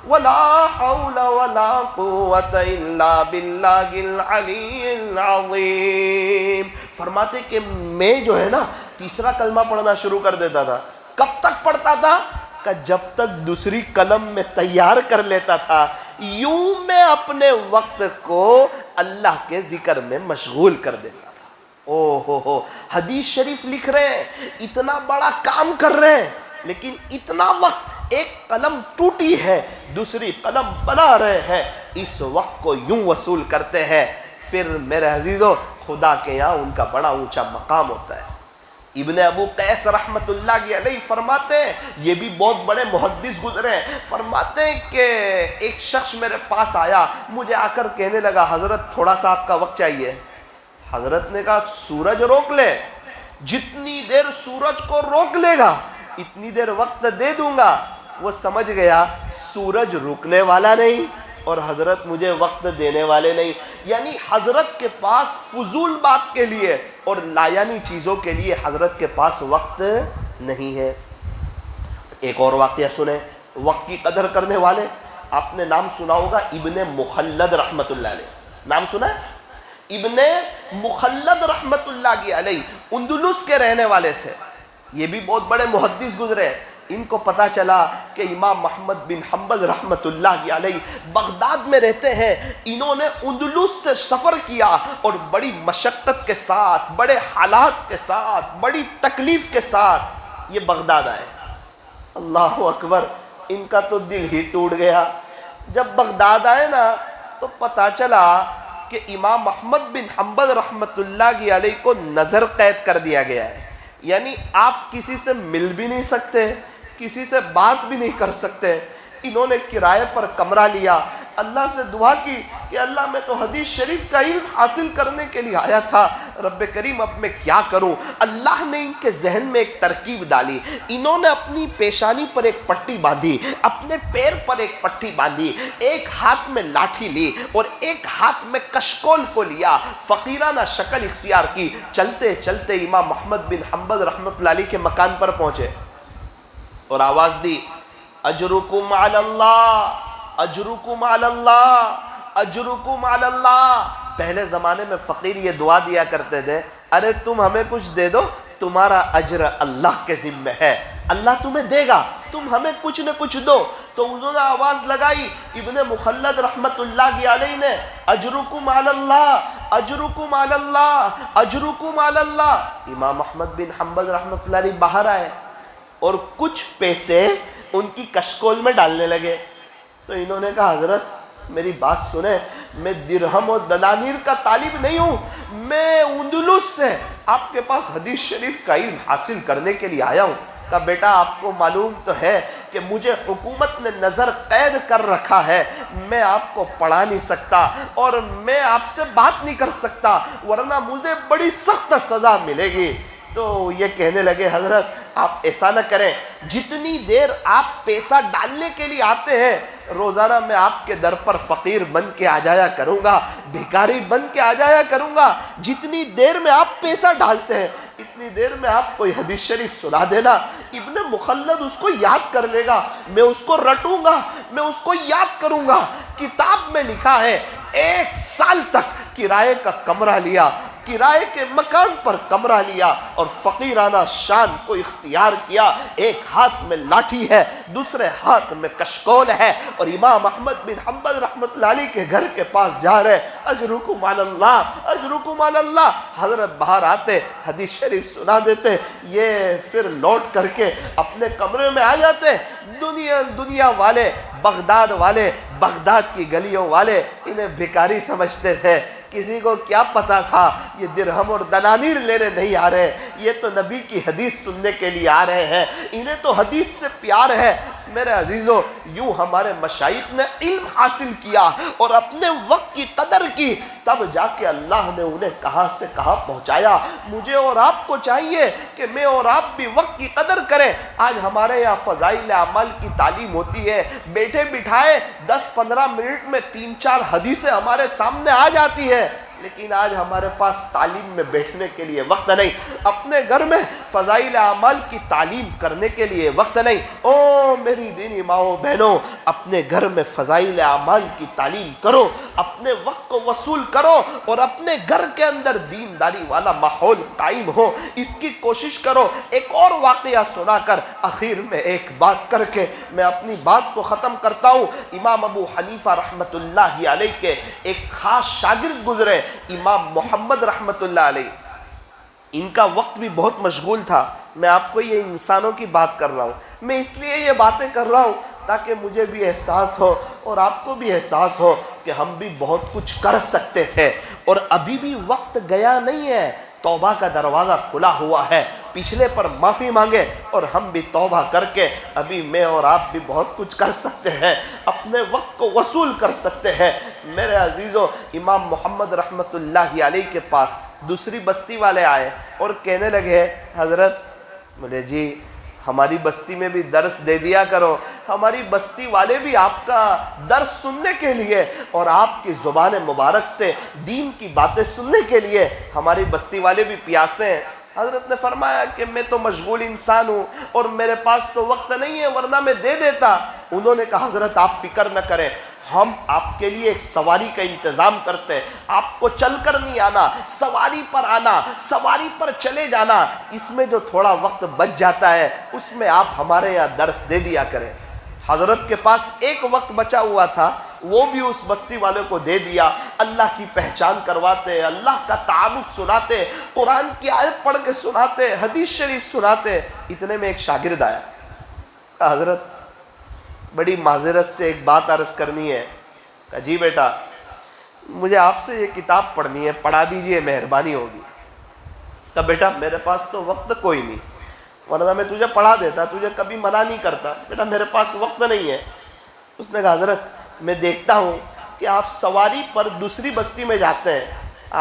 ولا حول ولا قوة الا باللہ العلی العظیم۔ فرماتے کہ میں جو ہے نا تیسرا کلمہ پڑھنا شروع کر دیتا تھا۔ کب تک پڑھتا تھا؟ کہ جب تک دوسری قلم میں تیار کر لیتا تھا، یوں میں اپنے وقت کو اللہ کے ذکر میں مشغول کر دیتا تھا۔ او ہو، حدیث شریف لکھ رہے ہیں، اتنا بڑا کام کر رہے ہیں، لیکن اتنا وقت ایک قلم ٹوٹی ہے دوسری قلم بنا رہے ہیں، اس وقت کو یوں وصول کرتے ہیں، پھر میرے عزیزو خدا کے یہاں ان کا بڑا اونچا مقام ہوتا ہے۔ ابن ابو قیس رحمت اللہ علیہ فرماتے ہیں، یہ بھی بہت بڑے محدث گزرے ہیں، فرماتے ہیں کہ ایک شخص میرے پاس آیا، مجھے آ کر کہنے لگا حضرت تھوڑا سا آپ کا وقت چاہیے۔ حضرت نے کہا سورج روک لے، جتنی دیر سورج کو روک لے گا اتنی دیر وقت دے دوں گا۔ وہ سمجھ گیا سورج رکنے والا نہیں اور حضرت مجھے وقت دینے والے نہیں، یعنی حضرت کے پاس فضول بات کے لیے اور لایانی چیزوں کے لیے حضرت کے پاس وقت نہیں ہے۔ ایک اور واقعہ سنیں وقت کی قدر کرنے والے، آپ نے نام سنا ہوگا ابن مخلد رحمت اللہ علیہ، نام سنا ہے؟ ابن مخلد رحمت اللہ علیہ اندلس کے رہنے والے تھے، یہ بھی بہت بڑے محدث گزرے۔ ان کو پتا چلا کہ امام محمد بن حنبل رحمت اللہ علیہ بغداد میں رہتے ہیں، انہوں نے اندلس سے سفر کیا اور بڑی مشقت کے ساتھ، بڑے حالات کے ساتھ، بڑی تکلیف کے ساتھ یہ بغداد آئے۔ اللہ اکبر، ان کا تو دل ہی ٹوٹ گیا۔ جب بغداد آئے نا تو پتا چلا کہ امام محمد بن حنبل رحمت اللہ علیہ کو نظر قید کر دیا گیا ہے، یعنی آپ کسی سے مل بھی نہیں سکتے، کسی سے بات بھی نہیں کر سکتے۔ انہوں نے کرائے پر کمرہ لیا، اللہ سے دعا کی کہ اللہ میں تو حدیث شریف کا علم حاصل کرنے کے لیے آیا تھا، رب کریم اب میں کیا کروں؟ اللہ نے ان کے ذہن میں ایک ترکیب ڈالی، انہوں نے اپنی پیشانی پر ایک پٹی باندھی، اپنے پیر پر ایک پٹی باندھی، ایک ہاتھ میں لاٹھی لی اور ایک ہاتھ میں کشکول کو لیا، فقیرانہ شکل اختیار کی، چلتے چلتے امام محمد بن حنبل رحمۃ اللہ علیہ کے مکان پر پہنچے اور آواز دی اجرکم علی اللہ، اجرکم علی اللہ، اجرکم علی اللہ۔ پہلے زمانے میں فقیر یہ دعا دیا کرتے تھے، ارے تم ہمیں کچھ دے دو، تمہارا اجر اللہ کے ذمہ ہے، اللہ تمہیں دے گا، تم ہمیں کچھ نہ کچھ دو۔ تو انہوں نے آواز لگائی ابن مخلد رحمت اللہ علیہ نے، اجرکم علی اللہ، اجرکم علی اللہ، اجرکم علی اللہ۔ امام احمد بن حنبل رحمت اللہ علیہ باہر آئے اور کچھ پیسے ان کی کشکول میں ڈالنے لگے۔ تو انہوں نے کہا حضرت میری بات سنیں، میں درہم و دنانیر کا طالب نہیں ہوں، میں اندلس سے آپ کے پاس حدیث شریف کا علم حاصل کرنے کے لیے آیا ہوں۔ کہا بیٹا آپ کو معلوم تو ہے کہ مجھے حکومت نے نظر قید کر رکھا ہے، میں آپ کو پڑھا نہیں سکتا اور میں آپ سے بات نہیں کر سکتا، ورنہ مجھے بڑی سخت سزا ملے گی۔ تو یہ کہنے لگے حضرت آپ ایسا نہ کریں، جتنی دیر آپ پیسہ ڈالنے کے لیے آتے ہیں روزانہ میں آپ کے در پر فقیر بن کے آ جایا کروں گا، بھکاری بن کے آ جایا کروں گا، جتنی دیر میں آپ پیسہ ڈالتے ہیں اتنی دیر میں آپ کوئی حدیث شریف سنا دینا۔ ابن مخلد اس کو یاد کر لے گا، میں اس کو رٹوں گا، میں اس کو یاد کروں گا۔ کتاب میں لکھا ہے 1 سال تک کرائے کا کمرہ لیا، کرائے کے مکان پر کمرہ لیا اور فقیرانہ شان کو اختیار کیا۔ ایک ہاتھ میں لاٹھی ہے، دوسرے ہاتھ میں کشکول ہے اور امام احمد بن حنبل رحمۃ اللہ علیہ کے گھر کے پاس جا رہے، اجرکم علی اللہ، اجرکم علی اللہ۔ حضرت باہر آتے حدیث شریف سنا دیتے، یہ پھر لوٹ کر کے اپنے کمرے میں آ جاتے۔ دنیا والے، بغداد والے، بغداد کی گلیوں والے انہیں بھکاری سمجھتے تھے۔ کسی کو کیا پتا تھا یہ درہم اور دنانیر لینے نہیں آ رہے، یہ تو نبی کی حدیث سننے کے لیے آ رہے ہیں، انہیں تو حدیث سے پیار ہے۔ میرے عزیزو، یوں ہمارے مشائخ نے علم حاصل کیا اور اپنے وقت کی قدر کی، تب جا کے اللہ نے انہیں کہاں سے کہاں پہنچایا۔ مجھے اور آپ کو چاہیے کہ میں اور آپ بھی وقت کی قدر کریں۔ آج ہمارے یہاں فضائل اعمال کی تعلیم ہوتی ہے، بیٹھے بٹھائے 10-15 منٹ میں 3-4 حدیثیں ہمارے سامنے آ جاتی ہے، لیکن آج ہمارے پاس تعلیم میں بیٹھنے کے لیے وقت نہیں، اپنے گھر میں فضائل اعمال کی تعلیم کرنے کے لیے وقت نہیں۔ او میری دینی ماؤں بہنوں، اپنے گھر میں فضائل اعمال کی تعلیم کرو، اپنے وقت کو وصول کرو اور اپنے گھر کے اندر دینداری والا ماحول قائم ہو، اس کی کوشش کرو۔ ایک اور واقعہ سنا کر آخر میں ایک بات کر کے میں اپنی بات کو ختم کرتا ہوں۔ امام ابو حنیفہ رحمۃ اللہ علیہ کے ایک خاص شاگرد گزرے، امام محمد رحمۃ اللہ علیہ۔ ان کا وقت بھی بہت مشغول تھا۔ میں آپ کو یہ انسانوں کی بات کر رہا ہوں، میں اس لیے یہ باتیں کر رہا ہوں تاکہ مجھے بھی احساس ہو اور آپ کو بھی احساس ہو کہ ہم بھی بہت کچھ کر سکتے تھے، اور ابھی بھی وقت گیا نہیں ہے، توبہ کا دروازہ کھلا ہوا ہے۔ پچھلے پر معافی مانگے اور ہم بھی توبہ کر کے ابھی میں اور آپ بھی بہت کچھ کر سکتے ہیں، اپنے وقت کو وصول کر سکتے ہیں۔ میرے عزیزو، امام محمد رحمۃ اللہ علیہ کے پاس دوسری بستی والے آئے اور کہنے لگے، حضرت بولے جی ہماری بستی میں بھی درس دے دیا کرو، ہماری بستی والے بھی آپ کا درس سننے کے لیے اور آپ کی زبان مبارک سے دین کی باتیں سننے کے لیے ہماری بستی والے بھی پیاسے ہیں۔ حضرت نے فرمایا کہ میں تو مشغول انسان ہوں اور میرے پاس تو وقت نہیں ہے، ورنہ میں دے دیتا۔ انہوں نے کہا حضرت آپ فکر نہ کریں، ہم آپ کے لیے ایک سواری کا انتظام کرتے ہیں، آپ کو چل کر نہیں آنا، سواری پر آنا، سواری پر چلے جانا، اس میں جو تھوڑا وقت بچ جاتا ہے اس میں آپ ہمارے یہاں درس دے دیا کریں۔ حضرت کے پاس ایک وقت بچا ہوا تھا، وہ بھی اس بستی والے کو دے دیا۔ اللہ کی پہچان کرواتے، اللہ کا تعارف سناتے، قرآن کی آیت پڑھ کے سناتے، حدیث شریف سناتے۔ اتنے میں ایک شاگرد آیا، کہا حضرت بڑی معذرت سے ایک بات عرض کرنی ہے۔ کہا جی بیٹا، مجھے آپ سے یہ کتاب پڑھنی ہے، پڑھا دیجئے مہربانی ہوگی۔ کہا بیٹا میرے پاس تو وقت کوئی نہیں، ورنہ میں تجھے پڑھا دیتا، تجھے کبھی منع نہیں کرتا، بیٹا میرے پاس وقت نہیں ہے۔ اس نے کہا حضرت میں دیکھتا ہوں کہ آپ سواری پر دوسری بستی میں جاتے ہیں،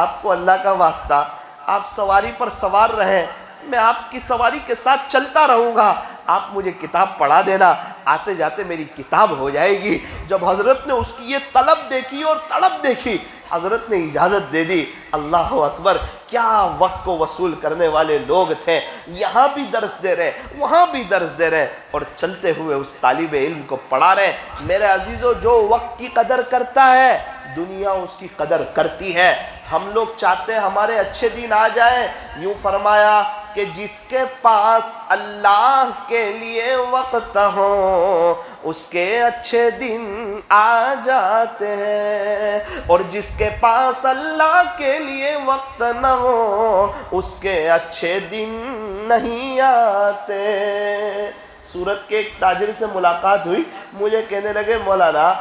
آپ کو اللہ کا واسطہ آپ سواری پر سوار رہیں، میں آپ کی سواری کے ساتھ چلتا رہوں گا، آپ مجھے کتاب پڑھا دینا، آتے جاتے میری کتاب ہو جائے گی۔ جب حضرت نے اس کی یہ طلب دیکھی اور طلب دیکھی، حضرت نے اجازت دے دی۔ اللہ اکبر، کیا وقت کو وصول کرنے والے لوگ تھے، یہاں بھی درس دے رہے، وہاں بھی درس دے رہے اور چلتے ہوئے اس طالب علم کو پڑھا رہے۔ میرے عزیزو، جو وقت کی قدر کرتا ہے دنیا اس کی قدر کرتی ہے۔ ہم لوگ چاہتے ہیں ہمارے اچھے دن آ جائیں، یوں فرمایا کہ جس کے پاس اللہ کے لیے وقت ہو اس کے اچھے دن آ جاتے ہیں، اور جس کے پاس اللہ کے لیے وقت نہ ہو اس کے اچھے دن نہیں آتے۔ سورت کے ایک تاجر سے ملاقات ہوئی، مجھے کہنے لگے مولانا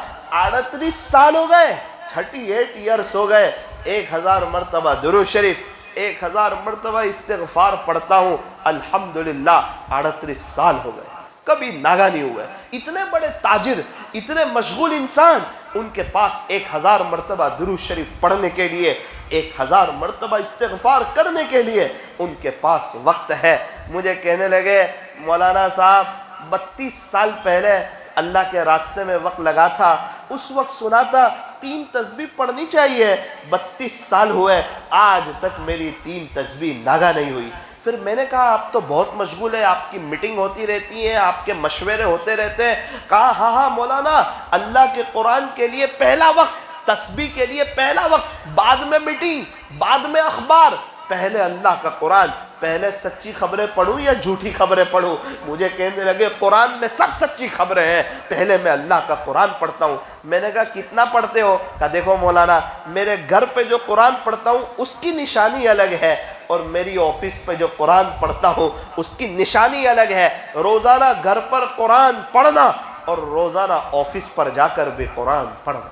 38 سال ہو گئے، 38 ایئرس ہو گئے، 1000 مرتبہ درود شریف، 1000 مرتبہ استغفار پڑھتا ہوں، الحمدللہ 38 سال ہو گئے، کبھی ناگا نہیں ہوئے۔ اتنے بڑے تاجر، اتنے مشغول انسان، ان کے پاس 1000 مرتبہ درود شریف پڑھنے کے لیے، 1000 مرتبہ استغفار کرنے کے لیے ان کے پاس وقت ہے۔ مجھے کہنے لگے مولانا صاحب 32 سال پہلے اللہ کے راستے میں وقت لگا تھا، اس وقت سنا تھا 3 تسبیح پڑھنی چاہیے، 32 سال ہوئے آج تک میری 3 تسبیح ناگا نہیں ہوئی۔ پھر میں نے کہا آپ تو بہت مشغول ہے، آپ کی میٹنگ ہوتی رہتی ہے، آپ کے مشورے ہوتے رہتے ہیں۔ کہا ہاں مولانا، اللہ کے قرآن کے لیے پہلا وقت، تسبیح کے لیے پہلا وقت، بعد میں میٹنگ، بعد میں اخبار، پہلے اللہ کا قرآن۔ پہلے سچی خبریں پڑھوں یا جھوٹی خبریں پڑھوں؟ مجھے کہنے لگے قرآن میں سب سچی خبریں ہیں، پہلے میں اللہ کا قرآن پڑھتا ہوں۔ میں نے کہا کتنا پڑھتے ہو؟ کہا دیکھو مولانا، میرے گھر پہ جو قرآن پڑھتا ہوں اس کی نشانی الگ ہے، اور میری آفس پہ جو قرآن پڑھتا ہوں اس کی نشانی الگ ہے۔ روزانہ گھر پر قرآن پڑھنا اور روزانہ آفس پر جا کر بھی قرآن پڑھنا۔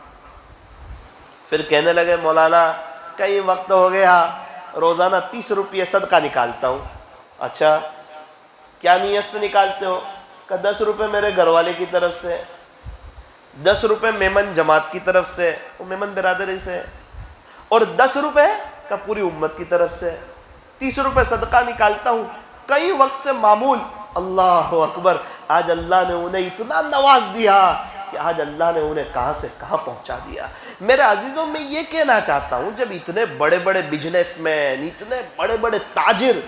پھر کہنے لگے مولانا کئی وقت ہو گیا، روزانہ 30 روپے صدقہ نکالتا ہوں۔ اچھا کیا نیت سے نکالتے ہو؟ کہ 10 روپے میرے گھر والے کی طرف سے، 10 روپے میمن جماعت کی طرف سے، وہ میمن برادری سے، اور 10 روپے کا پوری امت کی طرف سے، 30 روپے صدقہ نکالتا ہوں، کئی وقت سے معمول۔ اللہ اکبر، آج اللہ نے انہیں اتنا نواز دیا کہ آج اللہ نے انہیں کہاں سے کہاں پہنچا دیا۔ میرے عزیزوں، میں یہ کہنا چاہتا ہوں، جب اتنے بڑے بڑے بزنس مین، اتنے بڑے بڑے تاجر،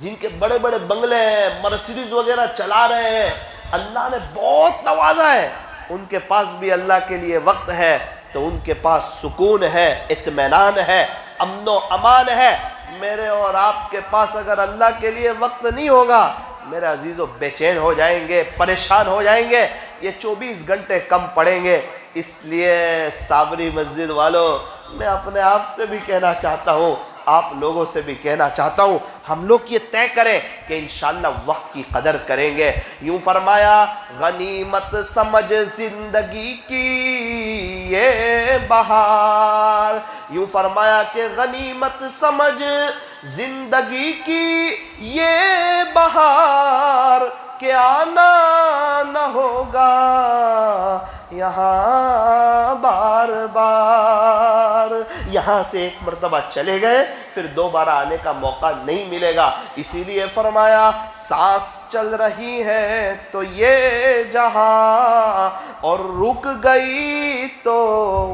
جن کے بڑے بڑے بنگلے ہیں، مرسیڈیز وغیرہ چلا رہے ہیں، اللہ نے بہت نوازا ہے، ان کے پاس بھی اللہ کے لیے وقت ہے تو ان کے پاس سکون ہے، اطمینان ہے، امن و امان ہے۔ میرے اور آپ کے پاس اگر اللہ کے لیے وقت نہیں ہوگا، میرے عزیزوں، بے چین ہو جائیں گے، پریشان ہو جائیں گے، یہ 24 گھنٹے کم پڑیں گے۔ اس لیے صابری مسجد والوں، میں اپنے آپ سے بھی کہنا چاہتا ہوں، آپ لوگوں سے بھی کہنا چاہتا ہوں، ہم لوگ یہ طے کریں کہ انشاءاللہ وقت کی قدر کریں گے۔ یوں فرمایا، غنیمت سمجھ زندگی کی یہ بہار، یوں فرمایا کہ غنیمت سمجھ زندگی کی یہ بہار، کہ آنا نہ ہوگا یہاں بار بار۔ یہاں سے ایک مرتبہ چلے گئے، پھر دوبارہ آنے کا موقع نہیں ملے گا۔ اسی لیے فرمایا، سانس چل رہی ہے تو یہ جہاں، اور رک گئی تو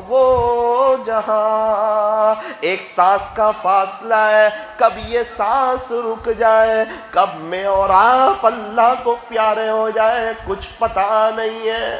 وہ جہاں۔ ایک سانس کا فاصلہ ہے، کب یہ سانس رک جائے، کب میں اور آپ اللہ کو پیارے ہو جائے، کچھ پتہ نہیں ہے۔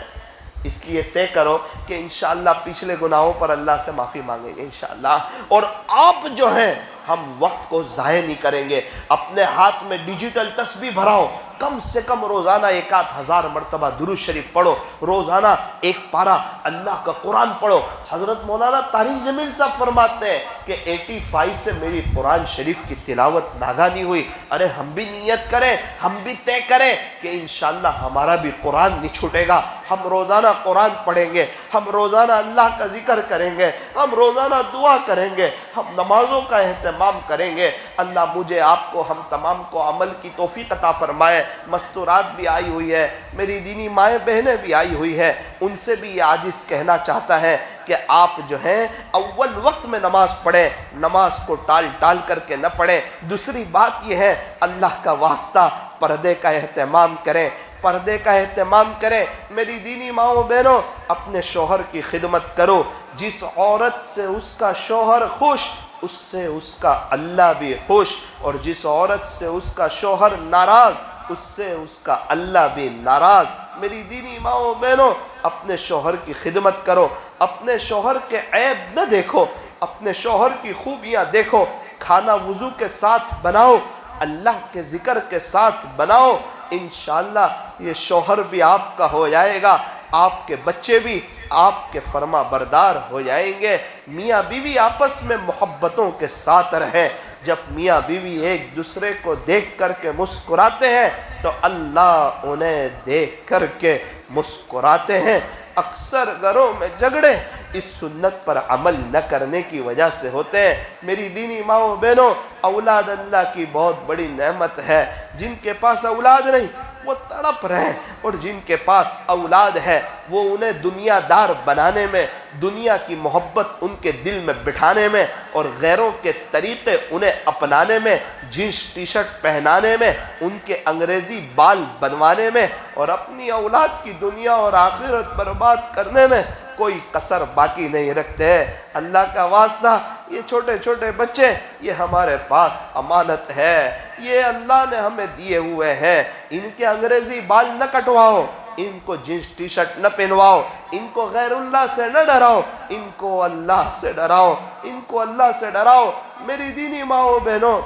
اس لیے طے کرو کہ انشاءاللہ پچھلے گناہوں پر اللہ سے معافی مانگیں گے انشاءاللہ، اور آپ جو ہیں ہم وقت کو ضائع نہیں کریں گے۔ اپنے ہاتھ میں ڈیجیٹل تسبیح بھراؤ، کم سے کم روزانہ 1000 مرتبہ درود شریف پڑھو، روزانہ ایک پارہ اللہ کا قرآن پڑھو۔ حضرت مولانا طارق جمیل صاحب فرماتے ہیں کہ 85 سے میری قرآن شریف کی تلاوت ناگاہ نہیں ہوئی۔ ارے ہم بھی نیت کریں، ہم بھی طے کریں کہ انشاءاللہ ہمارا بھی قرآن نہیں چھوٹے گا۔ ہم روزانہ قرآن پڑھیں گے، ہم روزانہ اللہ کا ذکر کریں گے، ہم روزانہ دعا کریں گے، ہم نمازوں کا اہتمام کریں گے۔ اللہ مجھے، آپ کو، ہم تمام کو عمل کی توفیق عطا فرمائے۔ مستورات بھی آئی ہوئی ہے، میری دینی مائیں بہنیں بھی آئی ہوئی ہے، ان سے بھی یہ عاجز کہنا چاہتا ہے کہ آپ جو ہیں اول وقت میں نماز پڑھیں، نماز کو ٹال کر کے نہ پڑھیں۔ دوسری بات یہ ہے، اللہ کا واسطہ پردے کا اہتمام کریں، پردے کا اہتمام کریں۔ میری دینی ماؤں بہنوں، اپنے شوہر کی خدمت کرو۔ جس عورت سے اس کا شوہر خوش، اس سے اس کا اللہ بھی خوش، اور جس عورت سے اس کا شوہر ناراض، اس سے اس کا اللہ بھی ناراض۔ میری دینی ماؤں بہنوں، اپنے شوہر کی خدمت کرو، اپنے شوہر کے عیب نہ دیکھو، اپنے شوہر کی خوبیاں دیکھو۔ کھانا وضو کے ساتھ بناؤ، اللہ کے ذکر کے ساتھ بناؤ، انشاءاللہ یہ شوہر بھی آپ کا ہو جائے گا، آپ کے بچے بھی آپ کے فرما بردار ہو جائیں گے۔ میاں بیوی آپس میں محبتوں کے ساتھ رہیں۔ جب میاں بیوی ایک دوسرے کو دیکھ کر کے مسکراتے ہیں تو اللہ انہیں دیکھ کر کے مسکراتے ہیں۔ اکثر گھروں میں جھگڑے اس سنت پر عمل نہ کرنے کی وجہ سے ہوتے ہیں۔ میری دینی ماؤں بہنوں، اولاد اللہ کی بہت بڑی نعمت ہے۔ جن کے پاس اولاد نہیں وہ تڑپ رہے ہیں، اور جن کے پاس اولاد ہے وہ انہیں دنیا دار بنانے میں، دنیا کی محبت ان کے دل میں بٹھانے میں، اور غیروں کے طریقے انہیں اپنانے میں، جینس ٹی شرٹ پہنانے میں، ان کے انگریزی بال بنوانے میں، اور اپنی اولاد کی دنیا اور آخرت برباد کرنے میں کوئی کسر باقی نہیں رکھتے ہیں۔ اللہ کا واسطہ، یہ چھوٹے چھوٹے بچے یہ ہمارے پاس امانت ہے، یہ اللہ نے ہمیں دیے ہوئے ہیں۔ ان کے انگریزی بال نہ کٹواؤ، ان کو جینس ٹی شرٹ نہ پہنواؤ، ان کو غیر اللہ سے نہ ڈراؤ، ان کو اللہ سے ڈراؤ، ان کو اللہ سے ڈراؤ۔ میری دینی ماؤں بہنوں،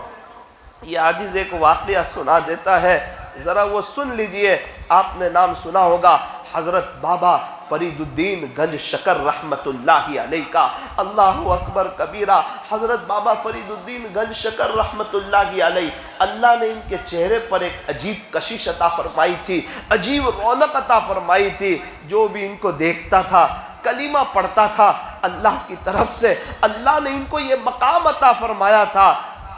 یہ عاجز ایک واقعہ سنا دیتا ہے، ذرا وہ سن لیجئے۔ آپ نے نام سنا ہوگا حضرت بابا فرید الدین گنج شکر رحمت اللہ علیہ کا۔ اللہ اکبر کبیرہ۔ حضرت بابا فرید الدین گنج شکر رحمت اللہ علیہ، اللہ نے ان کے چہرے پر ایک عجیب کشش عطا فرمائی تھی، عجیب رونق عطا فرمائی تھی۔ جو بھی ان کو دیکھتا تھا، کلمہ پڑھتا تھا اللہ کی طرف سے، اللہ نے ان کو یہ مقام عطا فرمایا تھا۔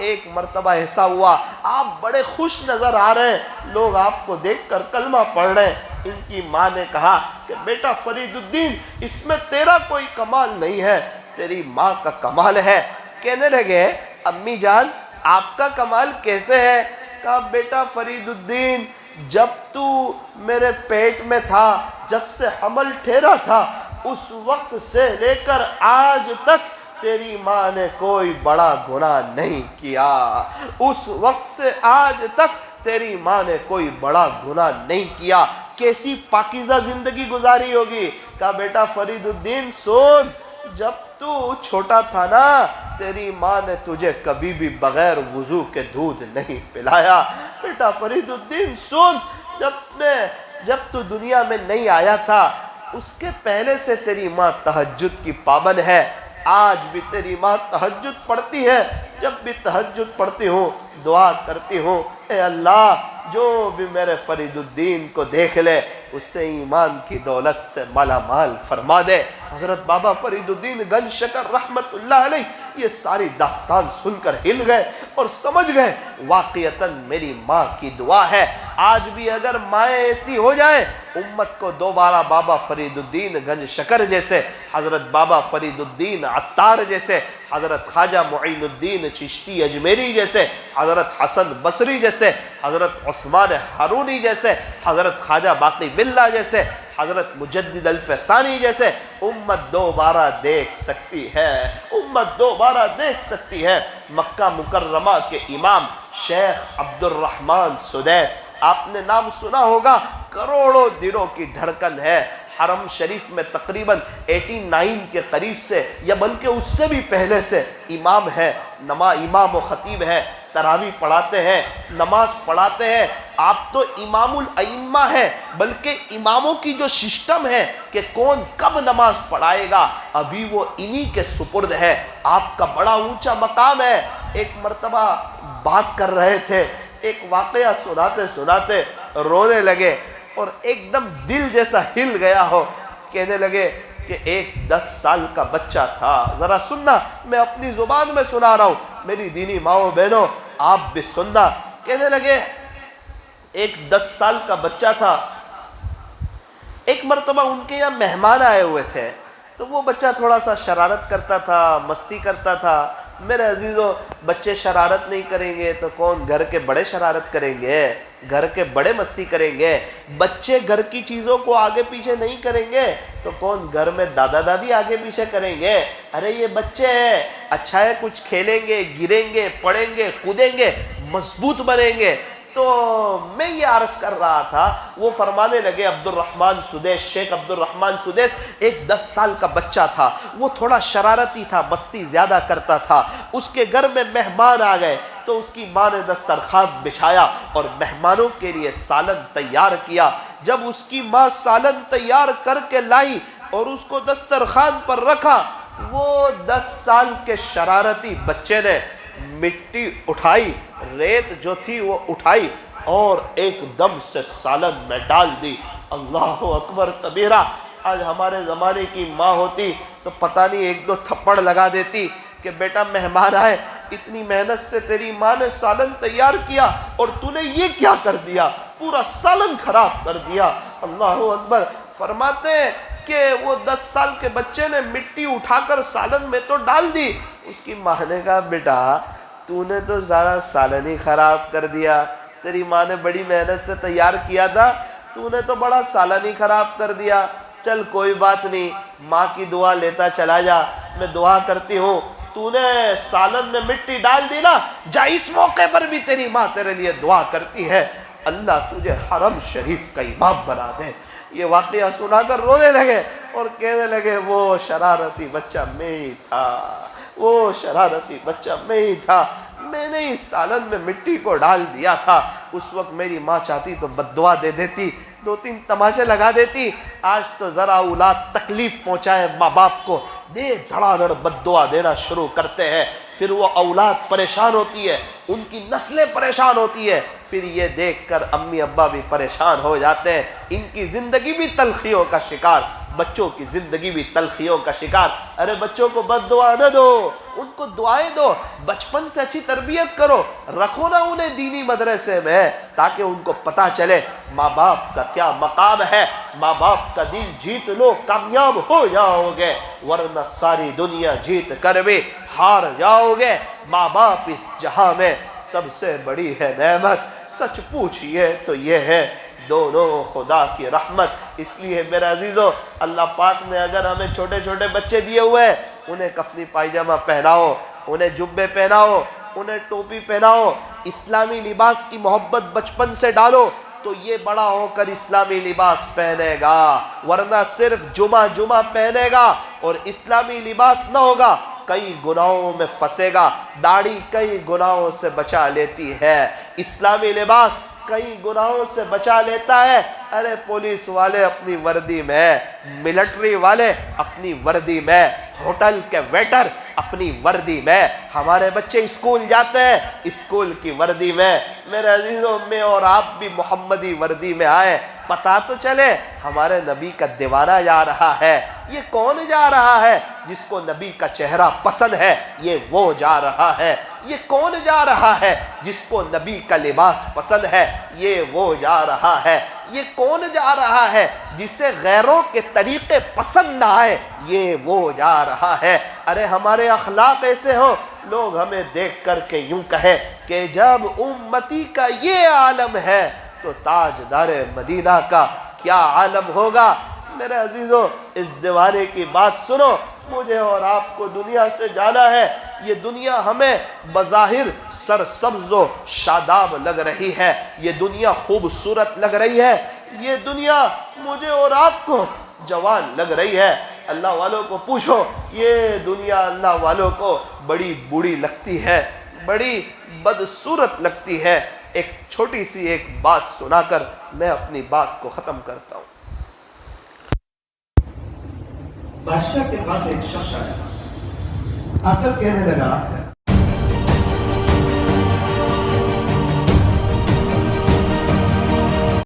ایک مرتبہ ایسا ہوا، آپ بڑے خوش نظر آ رہے ہیں، لوگ آپ کو دیکھ کر کلمہ پڑھ رہے ہیں۔ ان کی ماں نے کہا کہ بیٹا فرید الدین، اس میں تیرا کوئی کمال نہیں ہے، تیری ماں کا کمال ہے۔ کہنے لگے امی جان آپ کا کمال کیسے ہے؟ کہا بیٹا فرید الدین، جب تو میرے پیٹ میں تھا، جب سے حمل ٹھہرا تھا، اس وقت سے لے کر آج تک تیری ماں نے کوئی بڑا گناہ نہیں کیا۔ اس وقت سے آج تک تیری ماں نے کوئی بڑا گناہ نہیں کیا۔ کیسی پاکیزہ زندگی گزاری ہوگی؟ کہا بیٹا فرید الدین سن، جب تو چھوٹا تھا نا، تیری ماں نے تجھے کبھی بھی بغیر وضو کے دودھ نہیں پلایا۔ بیٹا فرید الدین سن، جب تو دنیا میں نہیں آیا تھا، اس کے پہلے سے تیری ماں تہجد کی پابند ہے۔ آج بھی تیری ماں تہجد پڑھتی ہے۔ جب بھی تہجد پڑھتی ہوں دعا کرتی ہوں، اے اللہ جو بھی میرے فرید الدین کو دیکھ لے اسے ایمان کی دولت سے مالا مال فرما دے۔ حضرت بابا فرید الدین گنج شکر رحمت اللہ علیہ یہ ساری داستان سن کر ہل گئے اور سمجھ گئے واقعتاً میری ماں کی دعا ہے۔ آج بھی اگر مائیں ایسی ہو جائیں، امت کو دوبارہ بابا فرید الدین گنج شکر جیسے، حضرت بابا فرید الدین عطار جیسے، حضرت خواجہ معین الدین چشتی اجمیری جیسے، حضرت حسن بصری جیسے، حضرت عثمان ہارونی جیسے، حضرت خواجہ باقی باللہ جیسے، حضرت مجدد الفسانی جیسے امت دوبارہ دیکھ سکتی ہے، امت دوبارہ دیکھ سکتی ہے۔ مکہ مکرمہ کے امام شیخ عبد الرحمن سدیس، آپ نے نام سنا ہوگا، کروڑوں دلوں کی دھڑکن ہے۔ حرم شریف میں تقریباً 89 کے قریب سے یا بلکہ اس سے بھی پہلے سے امام ہے، امام و خطیب ہے، تراویح پڑھاتے ہیں، نماز پڑھاتے ہیں۔ آپ تو امام الائمہ ہیں، بلکہ اماموں کی جو سسٹم ہے کہ کون کب نماز پڑھائے گا ابھی وہ انہی کے سپرد ہے۔ آپ کا بڑا اونچا مقام ہے۔ ایک مرتبہ بات کر رہے تھے، ایک واقعہ سناتے سناتے رونے لگے اور ایک دم دل جیسا ہل گیا ہو۔ کہنے لگے کہ ایک 10 سال کا بچہ تھا، ذرا سننا، میں اپنی زبان میں سنا رہا ہوں، میری دینی ماؤں بہنوں آپ بھی سننا۔ کہنے لگے ایک 10 سال کا بچہ تھا، ایک مرتبہ ان کے یہاں مہمان آئے ہوئے تھے، تو وہ بچہ تھوڑا سا شرارت کرتا تھا، مستی کرتا تھا۔ میرے عزیزوں، بچے شرارت نہیں کریں گے تو کون گھر کے بڑے شرارت کریں گے؟ گھر کے بڑے مستی کریں گے۔ بچے گھر کی چیزوں کو آگے پیچھے نہیں کریں گے تو کون گھر میں دادا دادی آگے پیچھے کریں گے؟ ارے یہ بچے ہیں، اچھا ہے کچھ کھیلیں گے، گریں گے، پڑیں گے، کودیں گے، مضبوط بنیں گے۔ تو میں یہ عرض کر رہا تھا، وہ فرمانے لگے عبد الرحمن سدیس، شیخ عبد الرحمن سدیس، ایک 10 سال کا بچہ تھا، وہ تھوڑا شرارتی تھا، مستی زیادہ کرتا تھا۔ اس کے گھر میں مہمان آ گئے تو اس کی ماں نے دسترخوان بچھایا اور مہمانوں کے لیے سالن تیار کیا۔ جب اس کی ماں سالن تیار کر کے لائی اور اس کو دسترخوان پر رکھا، وہ 10 سال کے شرارتی بچے نے مٹی اٹھائی، ریت جو تھی وہ اٹھائی اور ایک دم سے سالن میں ڈال دی۔ اللہ اکبر کبیرہ۔ آج ہمارے زمانے کی ماں ہوتی تو پتہ نہیں 1-2 تھپڑ لگا دیتی کہ بیٹا مہمان آئے، اتنی محنت سے تیری ماں نے سالن تیار کیا اور تو نے یہ کیا کر دیا، پورا سالن خراب کر دیا۔ اللہ اکبر۔ فرماتے ہیں کہ وہ 10 سال کے بچے نے مٹی اٹھا کر سالن میں تو ڈال دی۔ اس کی ماں نے کہا بیٹا تو نے تو سارا سالن ہی خراب کر دیا، تیری ماں نے بڑی محنت سے تیار کیا تھا، تو نے تو بڑا سالن ہی خراب کر دیا۔ چل کوئی بات نہیں، ماں کی دعا لیتا چلا جا، میں دعا کرتی ہوں، تو نے سالن میں مٹی ڈال دی نا، جا اس موقع پر بھی تیری ماں تیرے لیے دعا کرتی ہے، اللہ تجھے حرم شریف کا امام بنا دے۔ یہ واقعہ سنا کر رونے لگے اور کہنے لگے وہ شرارتی بچہ میں ہی تھا، وہ شرارتی بچہ میں ہی تھا، میں نے اس سالن میں مٹی کو ڈال دیا تھا۔ اس وقت میری ماں چاہتی تو بد دعا دے دیتی، 2-3 تماچے لگا دیتی۔ آج تو ذرا اولاد تکلیف پہنچائے ماں باپ کو، دے دھڑا دھڑ بد دعا دینا شروع کرتے ہیں، پھر وہ اولاد پریشان ہوتی ہے، ان کی نسلیں پریشان ہوتی ہے، پھر یہ دیکھ کر امی ابا بھی پریشان ہو جاتے ہیں، ان کی زندگی بھی تلخیوں کا شکار بچوں کی زندگی بھی تلخیوں کا شکار. ارے بچوں کو بد دعا نہ دو, ان کو دعائیں دو, بچپن سے اچھی تربیت کرو, رکھو نا انہیں دینی مدرسے میں, تاکہ ان کو پتا چلے ماں باپ کا کیا مقام ہے. ماں باپ کا دل جیت لو, کامیاب ہو جاؤ گے, ورنہ ساری دنیا جیت کر بھی ہار جاؤ گے. ماں باپ اس جہاں میں سب سے بڑی ہے نعمت. سچ پوچھئے تو یہ ہے دونوں خدا کی رحمت. اس لیے میرے عزیزو, اللہ پاک نے اگر ہمیں چھوٹے چھوٹے بچے دیے ہوئے ہیں, انہیں کفنی پائجامہ پہناؤ, انہیں جبے پہناؤ, انہیں ٹوپی پہناؤ, اسلامی لباس کی محبت بچپن سے ڈالو, تو یہ بڑا ہو کر اسلامی لباس پہنے گا. ورنہ صرف جمعہ پہنے گا اور اسلامی لباس نہ ہوگا, کئی گناہوں میں پھنسے گا. داڑھی کئی گناہوں سے بچا لیتی ہے, اسلامی لباس کئی گناہوں سے بچا لیتا ہے. ارے پولیس والے اپنی وردی میں, ملٹری والے اپنی وردی میں, ہوٹل کے ویٹر اپنی وردی میں, ہمارے بچے اسکول جاتے ہیں اسکول کی وردی میں. میرے عزیزوں, میں اور آپ بھی محمدی وردی میں آئے, پتا تو چلے ہمارے نبی کا دیوانہ جا رہا ہے. یہ کون جا رہا ہے جس کو نبی کا چہرہ پسند ہے؟ یہ وہ جا رہا ہے. یہ کون جا رہا ہے جس کو نبی کا لباس پسند ہے؟ یہ وہ جا رہا ہے. یہ کون جا رہا ہے جسے غیروں کے طریقے پسند نہ آئے؟ یہ وہ جا رہا ہے. ارے ہمارے اخلاق ایسے ہوں, لوگ ہمیں دیکھ کر کے یوں کہیں کہ جب امتی کا یہ عالم ہے تو تاجدار مدینہ کا کیا عالم ہوگا. میرے عزیزو, اس دیوانے کی بات سنو, مجھے اور آپ کو دنیا سے جانا ہے. یہ دنیا ہمیں بظاہر سرسبز و شاداب لگ رہی ہے, یہ دنیا خوبصورت لگ رہی ہے, یہ دنیا مجھے اور آپ کو جوان لگ رہی ہے. اللہ والوں کو پوچھو, یہ دنیا اللہ والوں کو بڑی بوڑھی لگتی ہے, بڑی بدصورت لگتی ہے. ایک چھوٹی سی ایک بات سنا کر میں اپنی بات کو ختم کرتا ہوں. بادشاہ کے پاس ایک شخص آیا, آ کر کہنے لگا